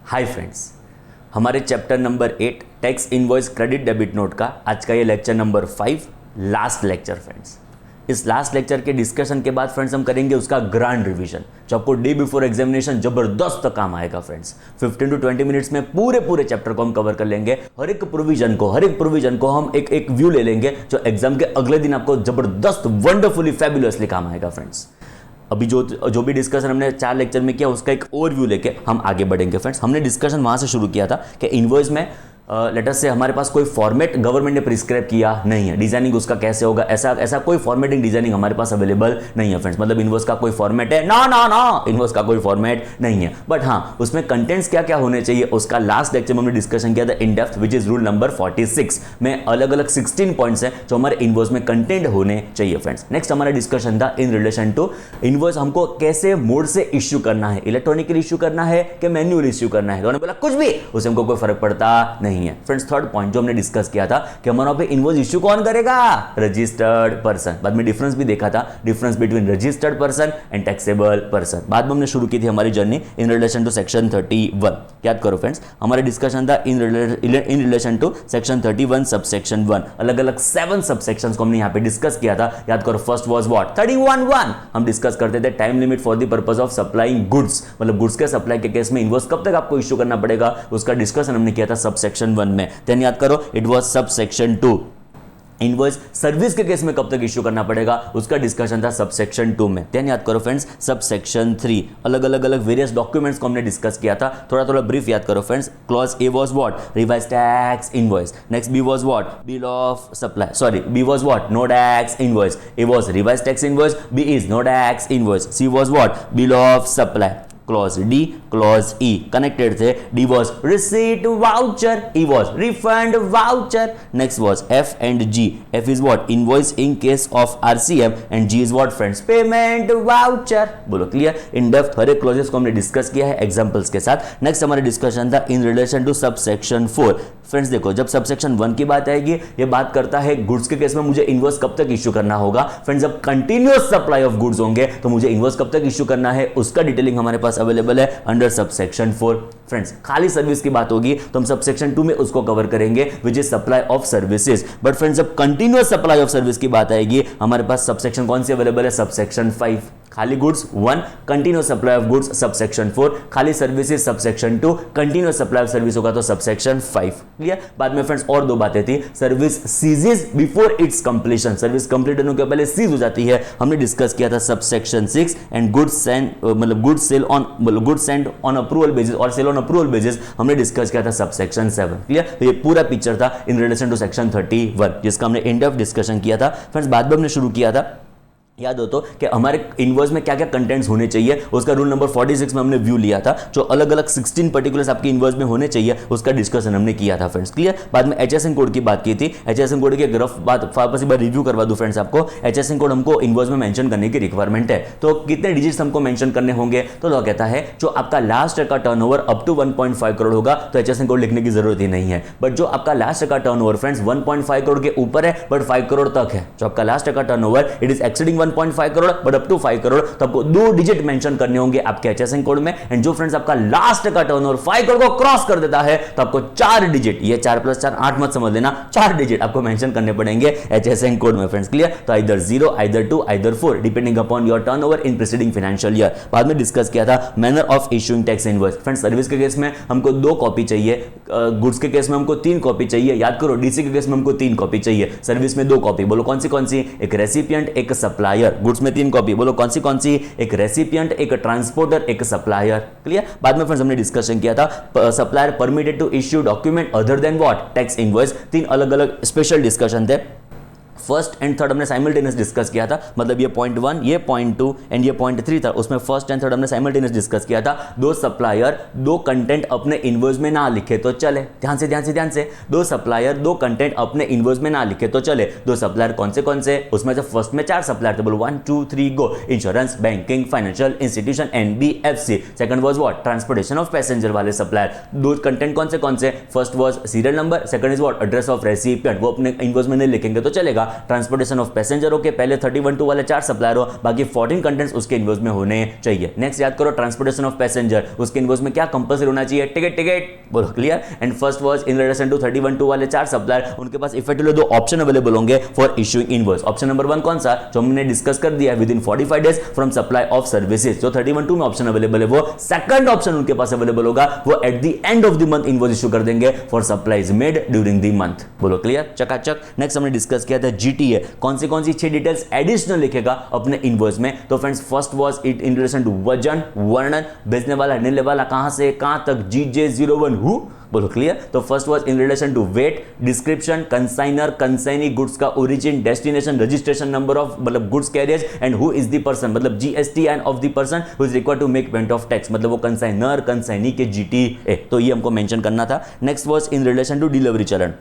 Hi friends, हमारे chapter number 8 tax invoice credit debit note का आज का ये lecture number 5 last lecture friends. इस लास्ट लेक्चर के डिस्कशन के बाद फ्रेंड्स हम करेंगे उसका ग्रांड रिवीजन जो आपको डे बिफोर एग्जामिनेशन जबरदस्त काम आएगा फ्रेंड्स। 15 टू 20 मिनट्स में पूरे चैप्टर को हम कवर कर लेंगे। हर एक प्रोविजन को हम एक व्यू ले लेंगे जो एग्जाम के अगले दिन आपको जबरदस्त वंडरफुली फैबुलसली काम आएगा फ्रेंड्स। अभी जो भी डिस्कशन हमने 4 लेक्चर में किया उसका एक ओवरव्यू लेके हम आगे बढ़ेंगे फ्रेंड्स। हमने डिस्कशन वहां से शुरू किया था कि इनवॉइस में लेटर से हमारे पास कोई फॉर्मेट गवर्नमेंट ने प्रिस्क्राइब किया नहीं है, डिजाइनिंग उसका कैसे होगा ऐसा कोई फॉर्मेटिंग डिजाइनिंग हमारे पास अवेलेबल नहीं है फ्रेंड्स। मतलब इनवॉइस का कोई फॉर्मेट है ना, इनवॉइस का कोई फॉर्मेट नहीं है। बट हाँ, उसमें कंटेंट्स क्या क्या होने चाहिए उसका लास्ट लेक्चर में हमने डिस्कशन किया था in depth, which is rule number 46 में अलग अलग 16 पॉइंट्स हैं जो हमारे इनवॉइस में कंटेंट होने चाहिए फ्रेंड्स। नेक्स्ट हमारा डिस्कशन था इन रिलेशन टू इनवॉइस हमको कैसे मोड से इश्यू करना है, इलेक्ट्रॉनिकली इश्यू करना है कि मैन्युअल इश्यू करना है। तो उन्होंने बोला कुछ भी, उससे हमको कोई फर्क पड़ता नहीं है फ्रेंड्स। थर्ड पॉइंट जो हमने डिस्कस किया था कि हमारा पे इनवॉइस इश्यू कौन करेगा, रजिस्टर्ड पर्सन। बाद में डिफरेंस भी देखा था, difference between registered person and taxable person. बाद में हमने शुरू की थी हमारी journey in relation to section 31। याद करो फ्रेंड्स, हमारा डिस्कशन था in relation to section 31 subsection 1। अलग अलग 7 सबसेक्शंस को हमने यहां पे डिस्कस किया था। याद करो, फर्स्ट वाज व्हाट 31.1 हम डिस्कस करते थे time limit for the purpose of supplying goods. मतलब गुड्स के सप्लाई के केस में इनवॉइस कब तक आपको इश्यू करना पड़ेगा उसका डिस्कशन हमने किया था सबसेक्शन 1 में। देन याद करो, it was subsection 2 invoice service के केस में कब तक इश्यू करना पड़ेगा उसका डिस्कशन था सबसेक्शन 2 में। देन याद करो फ्रेंड्स, सबसेक्शन 3 अलग अलग वेरियस डॉक्यूमेंट्स को हमने डिस्कस किया था। थोड़ा ब्रीफ याद करो friends. Clause A was what, revise tax invoice. Next B was what, bill of supply, sorry B was what, no tax invoice. A was revise tax invoice, B is no tax invoice. C was what, bill of supply. Clause D, clause E connected थे। D was receipt voucher, E was refund voucher. Next was F and G. F is what, invoice in case of RCM and ji is what friends, payment voucher. बोलो clear. In depth हर एक clauses को हमने discuss किया है examples के साथ। Next हमारा डिस्कशन था in relation to subsection 4। Friends देखो, जब सबसेक्शन 1 की बात आएगी ये बात करता है गुड्स के केस में मुझे इनवॉइस कब तक इश्यू करना होगा। फ्रेंड्स जब कंटिन्यूअस सप्लाई ऑफ गुड्स होंगे तो मुझे इनवॉइस कब तक इश्यू करना है उसका डिटेलिंग हमारे पास अवेलेबल है अंडर सबसेक्शन 4। फ्रेंड्स खाली सर्विस की बात होगी तो हम सबसेक्शन 2 में उसको कवर करेंगे which is supply of services. But friends जब कंटिन्यूअस सप्लाई ऑफ सर्विस की बात आएगी हमारे पास सबसेक्शन कौन सी अवेलेबल है, सबसेक्शन 5। खाली goods 1, continuous supply of goods subsection 4, खाली services subsection 2, continuous supply of service होगा तो सबसेक्शन 5। क्लियर। बाद में फ्रेंड्स और 2 बातें थी, service ceases before its completion, service complete होने के पहले सीज हो जाती है, हमने डिस्कस किया था सबसेक्शन 6। एंड गुड्स सेंड मतलब goods sale on goods send on approval basis और सेल ऑन अप्रूवल बेसिस हमने डिस्कस किया था सबसेक्शन 7। क्लियर। तो ये पूरा पिक्चर था इन रिलेशन टू सेक्शन 31 जिसका हमने इन डेप्थ डिस्कशन किया था। फ्रेंड्स बाद में हमने शुरू किया था, याद हो तो, कि हमारे इनवॉइस में क्या क्या कंटेंट्स होने चाहिए उसका रूल नंबर 46 में हमने व्यू लिया था। जो अलग अलग 16 पर्टिकुलर्स आपकी इनवॉइस में होने चाहिए उसका डिस्कशन हमने किया था फ्रेंड्स। क्लियर। बाद में एचएसएन कोड की बात की थी। एचएसएन कोड की एक रफ बात वापस एक बार रिव्यू करवा दूं फ्रेंड्स आपको। एचएसएन कोड हमको इनवॉइस में मेंशन करने की रिक्वायरमेंट है। तो कितने डिजिट्स हमको मेंशन करने होंगे, तो लॉ कहता है जो आपका लास्ट का टर्नओवर अप टू 1.5 करोड़ होगा तो एचएसएन कोड लिखने की जरूरत ही नहीं है। बट जो आपका लास्ट का टर्नओवर फ्रेंड्स 1.5 करोड़ के ऊपर है बट 5 करोड़ तक है, जो आपका लास्ट का turnover it is exceeding 1.5 crore but up to 5 crore, तो आपको 2 डिजिट मेंशन करने होंगे आपके एचएसएन कोड में। एंड जो फ्रेंड्स आपका लास्ट का टर्नओवर 5 करोड़ को क्रॉस कर देता है तो आपको 4 डिजिट, ये 4 + 4 8 मत समझ लेना, 4 डिजिट आपको मेंशन करने पड़ेंगे एचएसएन कोड में फ्रेंड्स। क्लियर। तो either 0, either 2, either 4 depending upon your turnover in preceding financial year. बाद में डिस्कस किया था manner of issuing tax invoice. Friends service के केस में हमको 2 कॉपी चाहिए, गुड्स के केस में हमको 3 कॉपी चाहिए। याद करो, डीसी के केस में हमको 3 कॉपी चाहिए, सर्विस में 2 कॉपी। बोलो कौन सी, एक रेसिपिएंट एक सप्लायर। गुड्स में 3 कॉपी, बोलो कौन सी, एक रेसिपिएंट एक ट्रांसपोर्टर एक सप्लायर। क्लियर। बाद में फ्रेंड्स हमने डिस्कशन किया था supplier permitted to issue document other than what, tax invoice. 3 अलग अलग स्पेशल डिस्कशन थे। फर्स्ट एंड थर्ड हमने साइमल्टेनियस डिस्कस किया था। मतलब ये पॉइंट 1, ये पॉइंट 2 एंड ये पॉइंट 3 था, उसमें फर्स्ट एंड थर्ड हमने साइमल्टेनियस डिस्कस किया था। 2 सप्लायर 2 कंटेंट अपने इनवॉइस में ना लिखे तो चले। ध्यान से 2 सप्लायर 2 कंटेंट अपने इनवॉइस में ना लिखे तो चले। 2 सप्लायर कौन से, उसमें से फर्स्ट में 4 सप्लायर थे, बोलो 1 2 3 go. Insurance, banking, financial institution, NBFC. Second was what, transportation of passenger वाले सप्लायर। 2 कंटेंट कौन से, first was serial number, second is what, address of recipient. वो अपने इनवॉइस में नहीं लिखेंगे तो चलेगा। ट्रांसपोर्टेशन ऑफ पैसेंजर हो के पहले 31-2 वाले 4 सप्लायर हो, बाकी 14 कंटेंट्स उसके इनवॉइस में होने चाहिए। नेक्स्ट याद करो ट्रांसपोर्टेशन ऑफ पैसेंजर, उसके इनवॉइस में क्या कंपल्सरी होना चाहिए, टिकट टिकट, बोलो clear. And first was in relation to 31-2 वाले 4 सप्लायर, उनके पास इफेक्टिवली 2 ऑप्शन अवेलेबल होंगे for issuing invoice. Option number 1 कौन सा, जो हमने डिस्कस कर दिया within 45 days from supply of services, जो 31-2 में ऑप्शन अवेलेबल है वो सेकंड ऑप्शन उनके पास अवेलेबल होगा, वो eight the end of the month invoice issue कर देंगे for supplies made during the month. बोलो क्लियर, चकाचक। नेक्स्ट हमने डिस्कस किया था जीटीए, कौन सी 6 डिटेल्स एडिशनल लिखेगा अपने इनवॉइस में। तो friends first was it in relation to वजन, वर्णन, बेचने वाला, लेने वाला, कहां से कहां तक, GJ01 हु, बोलो क्लियर। तो first was in relation to weight, description, consignor, consignee, goods का origin, destination, registration number of मतलब goods carriers, and who is the person मतलब GST and of the person who is required to make payment of tax, मतलब वो consignor, consignee के GTA, तो ये हमको mention करना था। Next was in relation to delivery challan.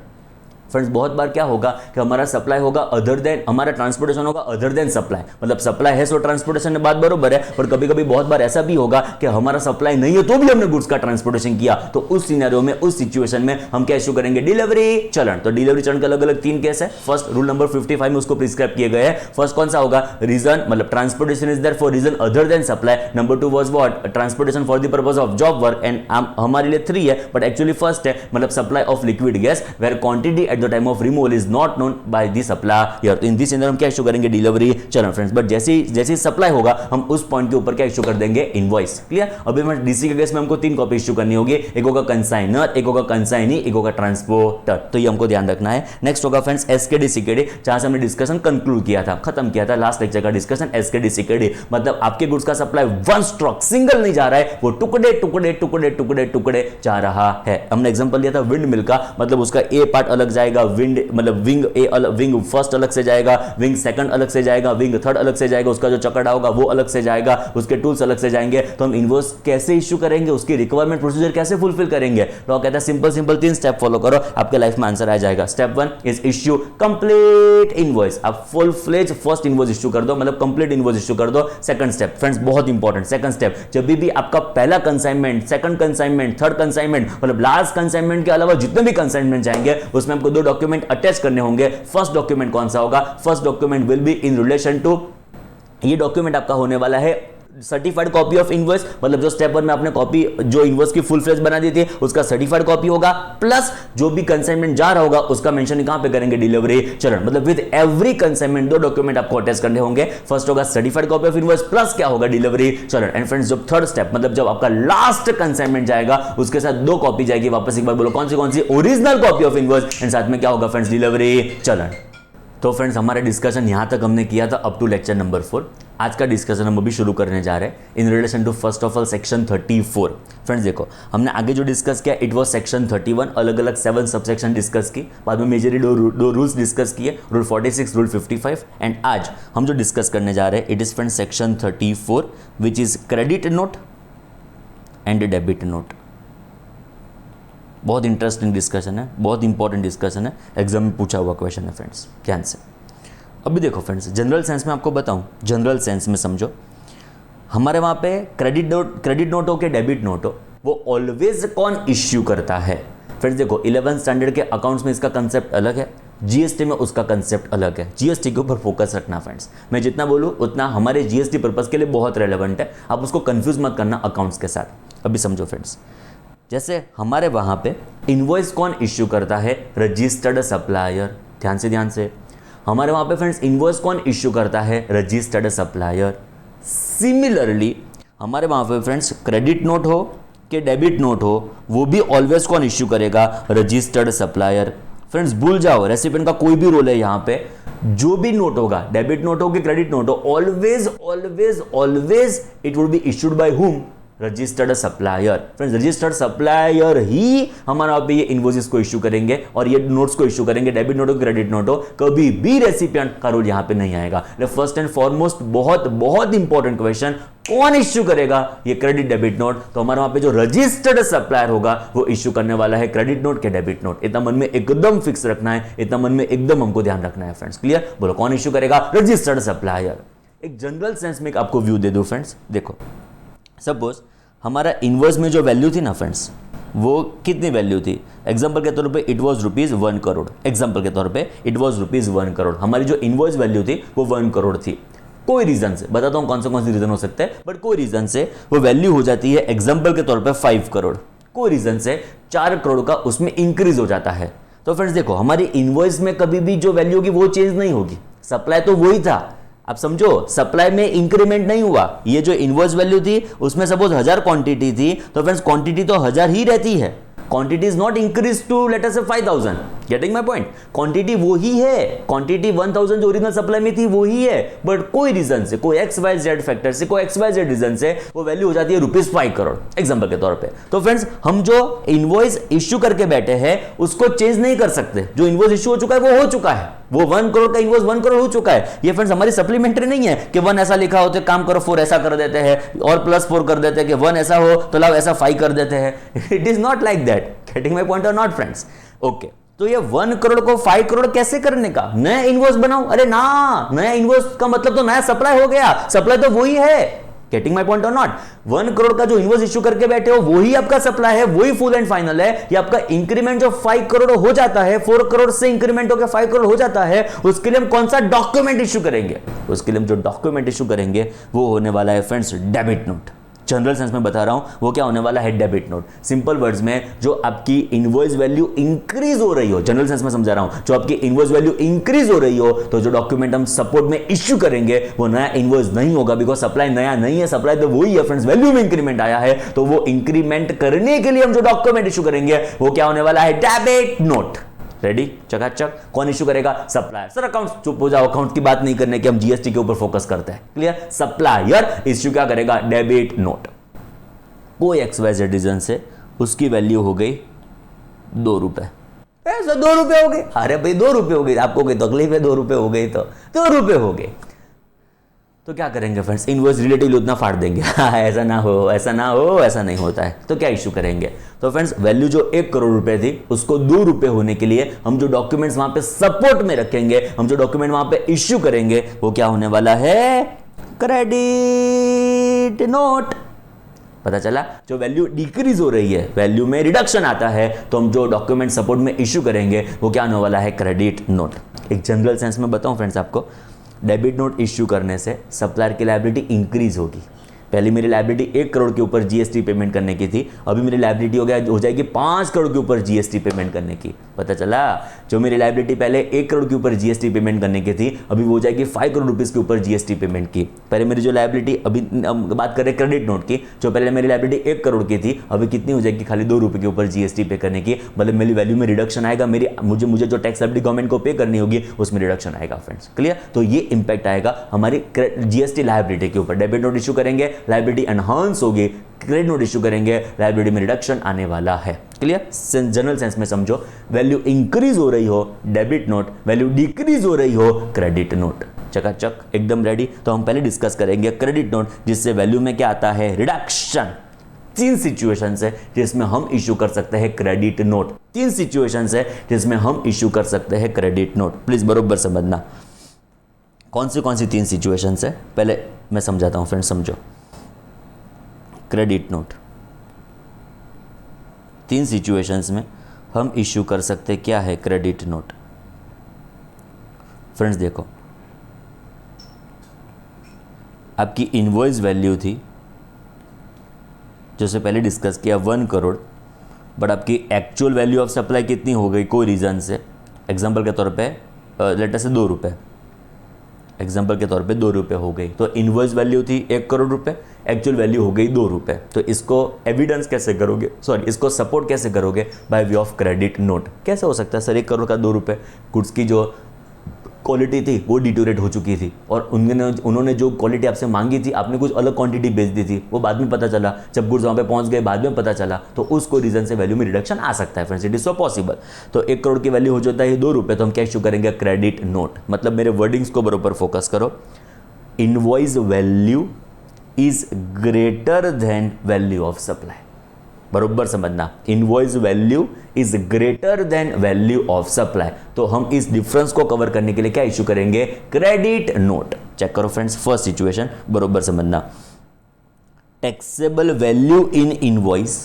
Friends बहुत बार क्या होगा कि हमारा सप्लाई होगा अदर देन, हमारा ट्रांसपोर्टेशन होगा अदर देन सप्लाई, मतलब सप्लाई है सो ट्रांसपोर्टेशन में बात बरोबर है, पर कभी कभी बहुत बार ऐसा भी होगा कि हमारा सप्लाई नहीं है तो भी हमने गुड्स का ट्रांसपोर्टेशन किया, तो उस सिनेरियो में, उस सिचुएशन में हम क्या इशू करेंगे, डिलीवरी चलन। तो डिलीवरी चलन के अलग अलग 3 केस है। फर्स्ट रूल नंबर 55 में उसको प्रिस्क्राइब किए गए हैं। फर्स्ट कौन सा होगा, रीजन मतलब transportation is there for reason other than supply. Number 2 was what, transportation for the purpose of job work, and हमारे लिए 3 है बट एक्चुअली फर्स्ट है, मतलब supply of liquid gas where quantity at the time of removal is not known by the supplier. In this scenario हम क्या issue करेंगे, delivery challan friends. But जैसे supply होगा हम उस पॉइंट के ऊपर क्या इशू कर देंगे, इनवॉइस। क्लियर। अभी मैं डीसी के केस में हमको 3 कॉपी इशू करनी होगी, एक होगा कंसाइनर, एक होगा कंसाइनी, एक होगा ट्रांसपोर्टर, तो ये हमको ध्यान रखना है। नेक्स्ट होगा फ्रेंड्स एसकेडी सीकेडी, जहां से हमने डिस्कशन कंक्लूड किया था, खत्म किया था लास्ट लेक्चर का डिस्कशन। एसकेडी सीकेडी मतलब आपके गुड्स का सप्लाई वन स्ट्रोक सिंगल नहीं जा रहा है, वो टुकड़े टुकड़े टुकड़े टुकड़े टुकड़े जा रहा है। हमने एग्जांपल लिया था विंड मिल का, मतलब उसका ए पार्ट अलग जाएगा, विंड मतलब विंग ए विंग फर्स्ट अलग से जाएगा, विंग सेकंड अलग से जाएगा, विंग थर्ड अलग से जाएगा, उसका जो चकड़ा होगा वो अलग से जाएगा, उसके टूल्स अलग से जाएंगे। तो हम इनवॉइस कैसे इशू करेंगे, उसकी रिक्वायरमेंट प्रोसीजर कैसे फुलफिल करेंगे, तो कहता है सिंपल 3 स्टेप फॉलो करो, आपके लाइफ में आंसर आ जाएगा। Step 1 is issue complete invoice, आप full fledge first invoice issue कर दो, मतलब कंप्लीट इनवॉइस इशू कर दो। सेकंड स्टेप फ्रेंड्स बहुत इंपॉर्टेंट, सेकंड स्टेप जब भी आपका पहला consignment, second consignment, third consignment, मतलब लास्ट कंसाइनमेंट के अलावा जितने भी कंसाइनमेंट जाएंगे उसमें आपको 2 डॉक्यूमेंट अटैच करने होंगे। फर्स्ट डॉक्यूमेंट कौन सा होगा, first document will be in relation to, ये डॉक्यूमेंट आपका होने वाला है सर्टिफाइड कॉपी ऑफ इनवॉइस, मतलब जो स्टेप 1 में आपने कॉपी जो इनवॉइस की फुल फ्लेज बना दी थी उसका सर्टिफाइड कॉपी होगा, प्लस जो भी कंसाइनमेंट जा रहा होगा उसका मेंशन कहां पे करेंगे, डिलीवरी चरण। मतलब विद एवरी कंसाइनमेंट 2 डॉक्यूमेंट आपको अटैच करने होंगे। फर्स्ट होगा certified copy of invoice plus क्या होगा, डिलीवरी चरण। एंड फ्रेंड्स जब थर्ड स्टेप मतलब जब आपका लास्ट कंसाइनमेंट जाएगा उसके साथ 2 कॉपी जाएगी, वापस एक बार बोलो कौन सी, original copy of invoice, and साथ में क्या होगा फ्रेंड्स, डिलीवरी चरण। तो फ्रेंड्स हमारा डिस्कशन यहां तक हमने किया था अप टू लेक्चर नंबर 4। आज का डिस्कशन हम अभी शुरू करने जा रहे हैं in relation to first of all section 34। Friends देखो हमने आगे जो डिस्कस किया इट वाज सेक्शन 31, अलग अलग 7 सबसेक्शन डिस्कस की, बाद में मेजरली 2 रूल्स डिस्कस किए, रूल 46, रूल 55। एंड आज हम जो डिस्कस करने जा रहे हैं it is friends section 34 which is credit note and debit note. बहुत इंटरेस्टिंग डिस्कशन है, बहुत इंपॉर्टेंट डिस्कशन है, एग्जाम में पूछा हुआ क्वेश्चन है फ्रेंड्स, ध्यान से। अभी देखो फ्रेंड्स जनरल सेंस में आपको बताऊं, जनरल सेंस में समझो, हमारे वहाँ पे क्रेडिट नोट हो के डेबिट नोट हो, वो ऑलवेज कौन इश्यू करता है। फ्रेंड्स देखो 11th स्टैंडर्ड के अकाउंट्स में इसका कंसेप्ट अलग है, जीएसटी में उसका कंसेप्ट अलग है। जीएसटी के ऊपर फोकस रखना फ्रेंड्स, मैं जितना बोलूँ उतना हमारे जीएसटी पर्पस के लिए बहुत रेलेवेंट है, आप उसको कंफ्यूज मत करना अकाउंट्स के साथ। अभी समझो फ्रेंड्स, जैसे हमारे वहाँ पे इनवॉइस कौन इश्यू करता है, रजिस्टर्ड सप्लायर। ध्यान से हमारे वहाँ पे फ्रेंड्स इनवॉइस कौन इश्यू करता है, रजिस्टर्ड सप्लायर। सिमिलरली हमारे वहाँ पे फ्रेंड्स क्रेडिट नोट हो कि डेबिट नोट हो, वो भी ऑलवेज कौन इश्यू करेगा, रजिस्टर्ड सप्लायर। फ्रेंड्स भूल जाओ रेसिपिएंट का कोई भी रोल है यहाँ पे, जो भी नोट होगा, डेबिट नोट हो कि क्रेडिट नोट हो, always always always it will be issued by whom, registered supplier. Friends registered supplier ही हमारा पे ये इनवॉइसेस को इश्यू करेंगे और ये नोट्स को इश्यू करेंगे, डेबिट नोट हो क्रेडिट नोट हो, कभी भी रेसिपिएंट का रोल यहां पे नहीं आएगा। फर्स्ट एंड फॉरमोस्ट बहुत बहुत इंपॉर्टेंट क्वेश्चन, कौन इश्यू करेगा ये क्रेडिट डेबिट नोट, तो हमारे वहां पे जो रजिस्टर्ड सप्लायर होगा वो इश्यू करने वाला है क्रेडिट नोट के डेबिट नोट। इतना मन में एकदम फिक्स रखना है, इतना मन में एकदम हमको ध्यान रखना है फ्रेंड्स। क्लियर, बोलो कौन इश्यू करेगा, रजिस्टर्ड सप्लायर। एक जनरल सेंस में आपको व्यू दे दो फ्रेंड्स, देखो सपोज हमारा इनवॉइस में जो वैल्यू थी ना फ्रेंड्स, वो कितनी वैल्यू थी, एग्जाम्पल के तौर पे इट वॉज ₹1 करोड़, एग्जाम्पल के तौर पे इट वॉज ₹1 करोड़, हमारी जो इनवॉइस वैल्यू थी वो 1 करोड़ थी। कोई रीजन से, बताता हूं कौन से रीजन हो सकते हैं, बट कोई रीजन से वो वैल्यू हो जाती है एग्जाम्पल के तौर पे 5 करोड़, कोई रीजन से 4 करोड़ का उसमें इंक्रीज हो जाता है। तो फ्रेंड्स देखो, हमारी इनवॉइस में कभी भी जो वैल्यू होगी वो चेंज नहीं होगी, सप्लाई तो वही था। आप समझो, सप्लाई में इंक्रीमेंट नहीं हुआ। ये जो इनवॉइस वैल्यू थी उसमें सपोज 1000 क्वांटिटी थी, तो फ्रेंड्स क्वांटिटी तो 1000 ही रहती है, quantity is not increase to let us से 5000। गेटिंग माय पॉइंट, क्वांटिटी वो ही है, क्वांटिटी 1000 जो ओरिजिनल सप्लाई में थी वो ही है, बट कोई रीजन से, कोई XYZ फैक्टर से, कोई XYZ रीजन से वो वैल्यू हो जाती है ₹5 करोड़ एग्जांपल के तौर पे। तो फ्रेंड्स हम जो इनवॉइस इश्यू करके बैठे हैं उसको चेंज नहीं कर सकते, जो इनवॉइस इश्यू हो चुका है वो हो चुका है, वो 1 करोड़ का इनवॉइस 1 करोड़ हो चुका है। ये फ्रेंड्स हमारी सप्लीमेंट्री नहीं है कि 1 ऐसा लिखा हो तो काम करो 4 ऐसा कर देते हैं, और +4 कर देते हैं कि 1 ऐसा हो तो लाओ ऐसा 5 कर देते हैं। It is not like that, getting my point और नॉट फ्रेंड्स? ओके, तो ये 1 करोड़ को 5 करोड़ कैसे करने का, नया इनवॉइस बनाओ? अरे ना, नया इनवॉइस का मतलब तो नया सप्लाई हो गया, सप्लाई तो वही है। गेटिंग माय पॉइंट और नॉट? 1 करोड़ का जो इनवॉइस इश्यू करके बैठे हो वही आपका सप्लाई है, वही फुल एंड फाइनल है। ये आपका इंक्रीमेंट जो 5 करोड़ हो जाता है, 4 करोड़ से इंक्रीमेंट होकर 5 करोड़ हो जाता है, उसके लिए हम कौन सा डॉक्यूमेंट इश्यू करेंगे? उसके लिए हम जो डॉक्यूमेंट इश्यू करेंगे वो होने वाला है friends debit note. General sense में बता रहा हूं, वो क्या होने वाला है? Debit note. सिंपल वर्ड्स में, जो आपकी इनवॉइस वैल्यू इंक्रीज हो रही हो, जनरल सेंस में समझा रहा हूं, जो आपकी इनवॉइस वैल्यू इंक्रीज हो रही हो, तो जो डॉक्यूमेंट हम सपोर्ट में इश्यू करेंगे वो नया इनवॉइस नहीं होगा, बिकॉज सप्लाई नया नहीं है, सप्लाई तो वही है फ्रेंड्स, वैल्यू में इंक्रीमेंट आया है। तो वो इंक्रीमेंट करने के लिए हम जो डॉक्यूमेंट इश्यू करेंगे वो क्या होने वाला है? Debit note. रेडी? चकाचक। कौन इश्यू करेगा? सप्लायर। सर अकाउंट, चुप हो जाओ, अकाउंट की बात नहीं करने की, हम जीएसटी के ऊपर फोकस करते हैं। क्लियर? सप्लायर इश्यू क्या करेगा? Debit note. कोई XYZ रीजन से उसकी वैल्यू हो गई ₹2। ऐसा ₹2 हो गए? अरे भाई ₹2 हो गए, आपको कोई तकलीफ है? ₹2 हो गई तो ₹2 हो गए, तो क्या करेंगे फ्रेंड्स? इनवॉइस रिलेटिवली उतना फाड़ देंगे। ऐसा ना हो, ऐसा ना हो, ऐसा नहीं होता है। तो क्या इश्यू करेंगे? तो फ्रेंड्स वैल्यू जो ₹1 करोड़ थी उसको ₹2 होने के लिए हम जो डॉक्यूमेंट्स वहां पे सपोर्ट में रखेंगे, हम जो डॉक्यूमेंट वहां पे इश्यू करेंगे वो क्या होने वाला है? Credit note. पता चला? जो वैल्यू डिक्रीज हो रही है, वैल्यू में रिडक्शन आता है, तो हम जो डॉक्यूमेंट सपोर्ट में इश्यू करेंगे वो क्या होने वाला है? Credit note. एक जनरल सेंस में बताऊं फ्रेंड्स आपको, डेबिट नोट इश्यू करने से सप्लायर की लायबिलिटी इंक्रीज होगी। पहले मेरी लायबिलिटी 1 करोड़ के ऊपर जीएसटी पेमेंट करने की थी, अभी मेरी लायबिलिटी हो जाएगी 5 करोड़ के ऊपर जीएसटी पेमेंट करने की। पता चला? जो मेरी लायबिलिटी पहले 1 करोड़ के ऊपर जीएसटी पेमेंट करने की थी, अभी वो हो जाएगी 5 करोड़ रुपीस के ऊपर जीएसटी पेमेंट की। पहले मेरी जो लायबिलिटी, अभी बात करें क्रेडिट नोट की, जो पहले मेरी लायबिलिटी 1 करोड़ की थी, अभी कितनी हो जाएगी? खाली ₹2 के ऊपर जीएसटी पे करने की। मतलब मेरी वैल्यू में रिडक्शन आएगा, मेरी मुझे जो टैक्स लायबिलिटी गवर्नमेंट को पे करनी होगी उसमें रिडक्शन आएगा फ्रेंड्स। क्लियर? तो ये इंपैक्ट आएगा हमारी जीएसटी लायबिलिटी के ऊपर। डेबिट नोट इशू करेंगे, लायबिलिटी एनहांस होगी, क्रेडिट नोट इशू करेंगे, लायबिलिटी में रिडक्शन आने वाला है। क्लियर? जनरल सेंस में समझो, वैल्यू इंक्रीज हो रही हो डेबिट नोट, वैल्यू डिक्रीज हो रही हो क्रेडिट नोट। चकाचक, एकदम रेडी। तो हम पहले डिस्कस करेंगे क्रेडिट नोट, जिससे वैल्यू में क्या आता है? रिडक्शन। 3 सिचुएशंस है जिसमें हम इश्यू कर सकते हैं क्रेडिट नोट। 3 सिचुएशंस है जिसमें हम इश्यू कर सकते हैं क्रेडिट नोट। प्लीज बरोबर समझना कौन सी 3 सिचुएशंस है, पहले मैं समझाता हूं फ्रेंड्स, समझो। क्रेडिट नोट 3 सिचुएशंस में हम इश्यू कर सकते क्या है? Credit note. फ्रेंड्स देखो, आपकी इनवॉइस वैल्यू थी, जैसे पहले डिस्कस किया, 1 करोड़, बट आपकी एक्चुअल वैल्यू ऑफ सप्लाई कितनी हो गई? कोई रीजन से, एग्जांपल के तौर पे लेटर से ₹2, एग्जांपल के तौर पे ₹2 हो गई। तो इनवॉइस वैल्यू थी 1 करोड़ रुपए, एक्चुअल वैल्यू हो गई ₹2। तो इसको एविडेंस कैसे करोगे, सॉरी इसको सपोर्ट कैसे करोगे? By way of credit note. कैसे हो सकता है सर? 1 करोड़ का ₹2, गुड्स की जो क्वालिटी थी वो डिटोरेट हो चुकी थी, और उन्होंने जो क्वालिटी आपसे मांगी थी, आपने कुछ अलग क्वांटिटी बेच दी थी, वो बाद में पता चला, जब गुड्स वहाँ पे पहुँच गए बाद में पता चला, तो उसको रीजन से वैल्यू में रिडक्शन आ सकता है friends. It is so possible. तो 1 करोड़ की वैल्यू हो जाता है ₹2, तो हम क्या इश्यू करेंगे? Credit note. मतलब मेरे वर्डिंग्स को बराबर फोकस करो। Invoice value is greater then value of supply. बरोबर समझना, invoice value is greater then value of supply. तो हम इस डिफरेंस को कवर करने के लिए क्या इश्यू करेंगे? Credit note. चेक करो फ्रेंड्स, फर्स्ट सिचुएशन बरोबर समझना। Taxable value in invoice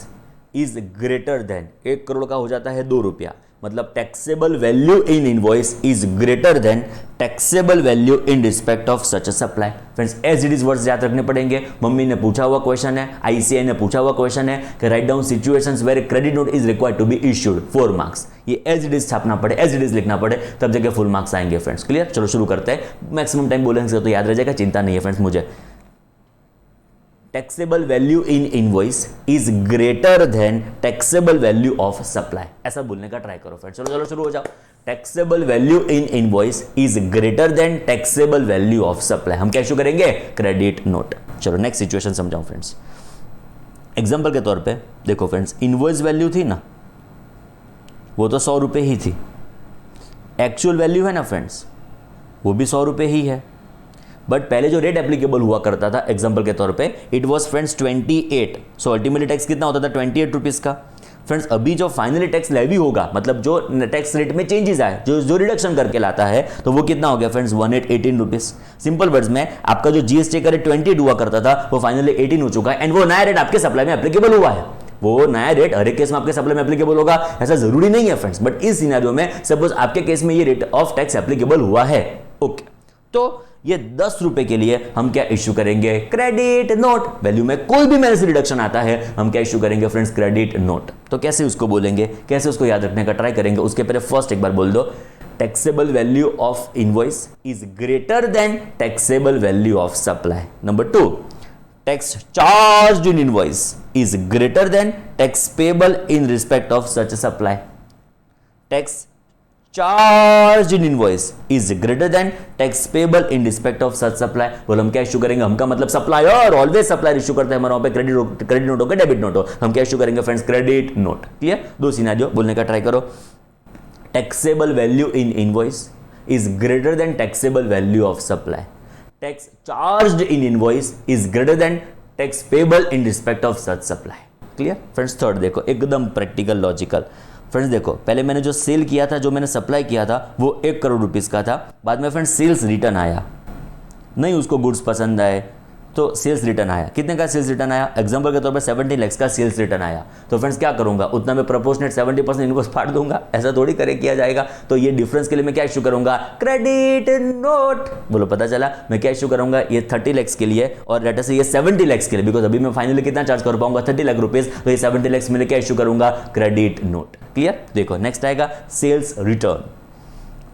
is greater than, 1 crore का हो जाता है 2 रुपया, मतलब taxable value in invoice is greater than taxable value in respect of such a supply. Friends as it is words याद रखने पड़ेंगे। मम्मी ने पूछा हुआ क्वेश्चन है, आईसीआई ने पूछा हुआ क्वेश्चन है कि right down situations where credit note is required to be issued 4 marks. ये एज इट इज छापना पड़े, एज इट इज लिखना पड़े, तब जगह फुल मार्क्स आएंगे फ्रेंड्स। क्लियर, चलो शुरू करते हैं। मैक्सिमम टाइम बोलेंगे तो याद रह जाएगा, चिंता नहीं है फ्रेंड्स मुझे। Taxable value in invoice is greater than taxable value of supply, ऐसा बोलने का ट्राई करो फ्रेंड्स। चलो चलो शुरू हो जाओ। Taxable value in invoice is greater than taxable value of supply, हम क्या इशू करेंगे? Credit note. चलो नेक्स्ट सिचुएशन समझाऊं फ्रेंड्स। एग्जांपल के तौर पे देखो फ्रेंड्स, इनवॉइस वैल्यू थी ना, वो तो 100 रुपए ही थी। एक्चुअल वैल्यू है ना फ्रेंड्स, वो भी 100 रुपए ही है। बट पहले जो रेट एप्लीकेबल हुआ करता था एग्जांपल के तौर पे, it was friends 28। So ultimately tax कितना होता था? 28 रुपीज का। फ्रेंड्स अभी जो फाइनली टैक्स लेवी होगा, मतलब जो टैक्स रेट में चेंजेस आए, जो रिडक्शन करके लाता है, तो वो कितना हो गया फ्रेंड्स? 18 रुपीज। सिंपल वर्ड्स में आपका जो जीएसटी का रेट 28 हुआ करता था, वो फाइनली 18 हो चुका है, एंड वो नया रेट आपके सप्लाई में एप्लीकेबल हुआ है। वो नया रेट हर एक केस में आपके सप्लाई में एप्लीकेबल होगा ऐसा जरूरी नहीं है फ्रेंड्स, बट इस सिनेरियो में सपोज आपके केस में ये रेट ऑफ टैक्स एप्लीकेबल हुआ है। ओके, तो ये 10 रुपए के लिए हम क्या इश्यू करेंगे? Credit note. वैल्यू में कोई भी मेरे से रिडक्शन आता है, हम क्या इश्यू करेंगे फ्रेंड्स? Credit note. तो कैसे उसको बोलेंगे, कैसे उसको याद रखने का ट्राई करेंगे? उसके पहले फर्स्ट एक बार बोल दो, taxable value of invoice is greater than taxable value of supply. Number 2, tax charged in invoice is greater than tax payable in respect of such supply. Tax charge in invoice is greater than tax payable in respect of such supply. बोलो हम क्या issue करेंगे? हम का मतलब supplier always supplier issue करते हैं हमारे वहां पे, क्रेडिट नोट हो के डेबिट नोट हो, हम क्या इश्यू करेंगे friends? Credit note. Clear? 2 scenario बोलने का ट्राई करो। Taxable value in invoice is greater than taxable value of supply. Tax charged in invoice is greater than tax payable in respect of such supply. Clear friends? Third देखो, एकदम practical logical. Friends देखो, पहले मैंने जो cell किया था, जो मैंने सप्लाई किया था, वो 1 करोड़ रुपीस का था। बाद में फ्रेंड्स सेल्स रिटर्न आया, नहीं उसको गुड्स पसंद आए तो सेल्स रिटर्न आया। कितने का सेल्स रिटर्न आया? एग्जांपल के तौर पे 70 लाख का सेल्स रिटर्न आया। तो फ्रेंड्स क्या करूंगा? उतना में प्रोपोर्शनेट 70% इनको फाड़ दूंगा, ऐसा थोड़ी करे किया जाएगा। तो ये डिफरेंस के लिए मैं क्या इश्यू करूंगा? Credit note. बोलो पता चला? मैं क्या इश्यू करूंगा? ये 30 लाख के लिए और लेटर से ये 70 लाख के लिए, बिकॉज अभी मैं फाइनली कितना चार्ज कर पाऊंगा? 30 लाख रुपीज। तो ये 70 लाख में क्या इश्यू करूंगा? Credit note. क्लियर? देखो नेक्स्ट आएगा sales return,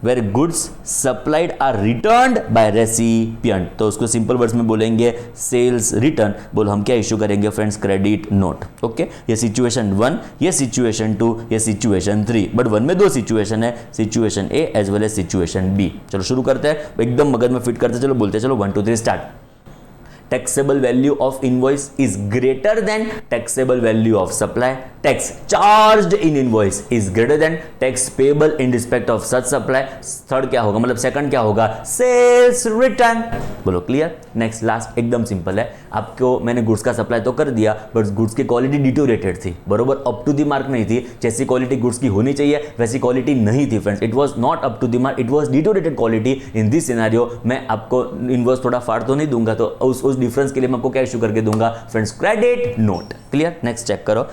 where goods supplied are returned by recipient। तो उसको सिंपल वर्ड्स में बोलेंगे सेल्स रिटर्न। बोलो हम क्या इश्यू करेंगे फ्रेंड्स? Credit note. ओके, ये सिचुएशन 1, ये सिचुएशन 2, ये सिचुएशन 3। बट 1 में 2 सिचुएशन है, situation A as well as situation B. चलो शुरू करते हैं, एकदम मगज में फिट करते चलो, बोलते चलो 1 2 3 start. Taxable value of invoice is greater than taxable value of supply. Tax charged in invoice is greater than tax payable in respect of such supply. Third क्या होगा? मतलब सेकंड क्या होगा? Sales return. बोलो क्लियर? नेक्स्ट लास्ट एकदम simple है। आपको मैंने गुड्स का सप्लाई तो कर दिया, बट गुड्स की क्वालिटी डिटोरेटेड थी, बरोबर अप टू द मार्क नहीं थी। जैसी क्वालिटी गुड्स की होनी चाहिए वैसी क्वालिटी नहीं थी friends. It was not up to the mark, it was deteriorated quality. In this scenario मैं आपको इनवॉइस थोड़ा फाड़ तो नहीं दूंगा, तो उस डिफरेंस के लिए मैं आपको क्या इश्यू करके दूंगा friends? Credit note. Clear? Next check करो,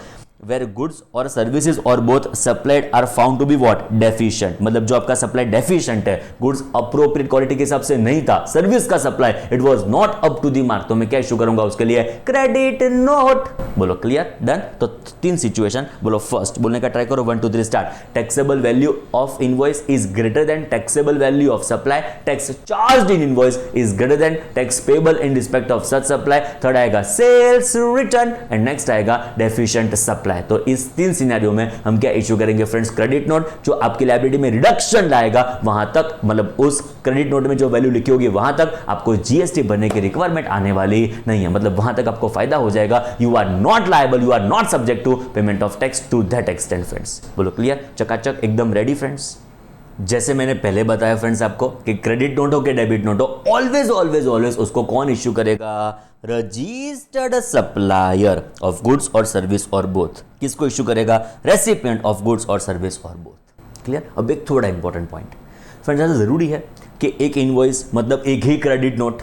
where goods or services or both supplied are found to be what? deficient। मतलब जो आपका सप्लाई डेफिशिएंट है, गुड्स अप्रोप्रिएट क्वालिटी के हिसाब से नहीं था, सर्विस का supply it was not up to the mark, तो मैं क्या इशू करूंगा उसके लिए? Credit note. बोलो क्लियर? डन? तो 3 सिचुएशन बोलो। फर्स्ट बोलने का ट्राई करो, 1 2 3 start. Taxable value of invoice is greater than taxable value of supply. Tax charged in invoice is greater than tax payable in respect of such supply. Third आएगा sales return and next आएगा deficient supply. तो इस 3 scenario में हम क्या issue करेंगे friends? Credit note. जो आपकी लायबिलिटी में रिडक्शन लाएगा वहां तक, मतलब उस क्रेडिट नोट में जो वैल्यू लिखी होगी वहां तक आपको जीएसटी भरने की रिक्वायरमेंट आने वाली नहीं है, मतलब वहां तक आपको फायदा हो जाएगा। You are not liable, you are not subject to payment of tax to that extent friends. बोलो क्लियर? चकाचक एकदम रेडी फ्रेंड्स? जैसे मैंने पहले बताया फ्रेंड्स आपको कि क्रेडिट नोट हो कि डेबिट नोट हो, ऑलवेज ऑलवेज ऑलवेज उसको कौन इश्यू करेगा? Registered supplier of goods or services or both. किसको इश्यू करेगा? Recipient of goods or services or both. Clear? अब एक थोड़ा इंपॉर्टेंट पॉइंट फ्रेंड्स, ऐसा जरूरी है कि एक इनवॉइस मतलब एक ही क्रेडिट नोट।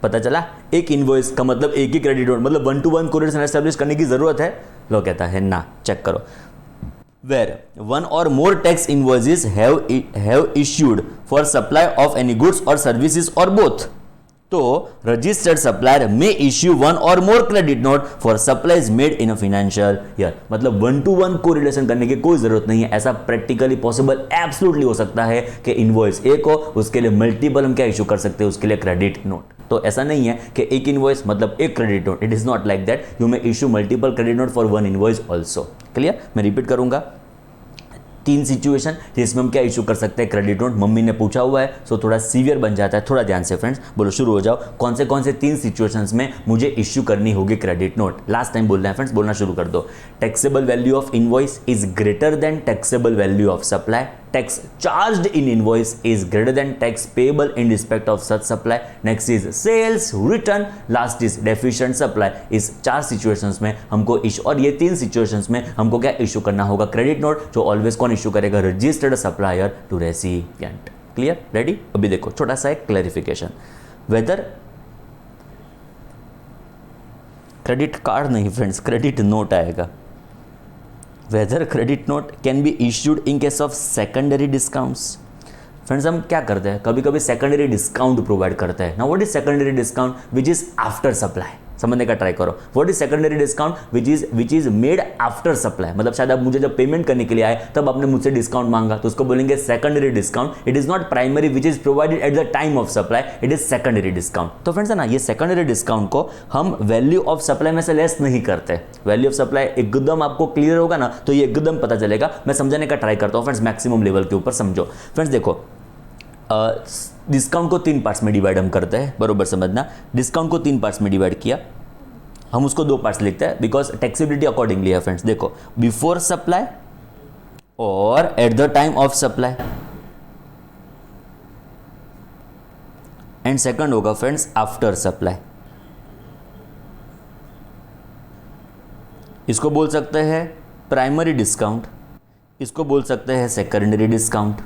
पता चला? एक इनवॉइस का मतलब एक ही क्रेडिट नोट, मतलब 1 to 1 कोरिलेशन एस्टैब्लिश करने की जरूरत है? लो कहता है ना, चेक करो। Where one or more tax invoices have issued for supply of any goods or services or both, तो registered supplier may issue one or more credit note for supplies made in a financial year. मतलब 1 to 1 को relation करने की कोई जरूरत नहीं है, ऐसा प्रैक्टिकली पॉसिबल एब्सोल्युटली हो सकता है कि इनवॉइस एक हो, उसके लिए मल्टीपल हम क्या इशू कर सकते हैं, उसके लिए क्रेडिट नोट। तो ऐसा नहीं है कि एक इनवॉइस मतलब एक credit note, it is not like that, you may issue multiple credit note for one invoice also. Clear? मैं रिपीट करूंगा, 3 सिचुएशन जिसमें हम क्या इशू कर सकते हैं, क्रेडिट नोट। मम्मी ने पूछा हुआ है सो थोड़ा सीवियर बन जाता है, थोड़ा ध्यान से फ्रेंड्स बोलो, शुरू हो जाओ। कौन से 3 सिचुएशंस में मुझे इश्यू करनी होगी क्रेडिट नोट? लास्ट टाइम बोलना है फ्रेंड्स, बोलना शुरू कर दो। Taxable value of invoice is greater than taxable value of supply, tax charged in invoice is greater than tax payable in respect of such supply, next is sales return, last is deficient supply। इस 4 situations में हमको issue, और ये 3 situations में हमको क्या issue करना होगा, क्रेडिट नोट, जो ऑलवेज कौन इशू करेगा, registered supplier to recipient. Clear? Ready? अभी देखो छोटा सा एक क्लैरिफिकेशन, वेदर क्रेडिट कार्ड नहीं फ्रेंड्स, क्रेडिट नोट आएगा। whether credit note can be issued in case of secondary discounts। Friends हम क्या करते हैं, कभी कभी सेकेंडरी डिस्काउंट प्रोवाइड करते हैं ना। What is secondary discount? Which is after supply. समझने का ट्राई करो, what is secondary discount? Which is made after supply. मतलब शायद आप मुझे जब पेमेंट करने के लिए आए तब आपने मुझसे डिस्काउंट मांगा, तो उसको बोलेंगे secondary discount. It is not primary which is provided eight the time of supply, it is secondary discount. तो फ्रेंड्स है ना, ये सेकेंडरी डिस्काउंट को हम वैल्यू ऑफ सप्लाई में से लेस नहीं करते। वैल्यू ऑफ सप्लाई एकदम आपको क्लियर होगा ना, तो ये एकदम पता चलेगा। मैं समझाने का ट्राई करता हूँ फ्रेंड्स, मैक्सिमम लेवल के ऊपर समझो। फ्रेंड्स देखो, डिस्काउंट को 3 पार्ट्स में डिवाइड हम करते हैं, बरोबर समझना। डिस्काउंट को 3 पार्ट्स में डिवाइड किया, हम उसको 2 पार्ट्स लिखते हैं बिकॉज टैक्सेबिलिटी अकॉर्डिंगली है फ्रेंड्स। देखो, बिफोर सप्लाई और at the time of supply, and second होगा फ्रेंड्स आफ्टर सप्लाई। इसको बोल सकते हैं प्राइमरी डिस्काउंट, इसको बोल सकते हैं सेकेंडरी डिस्काउंट।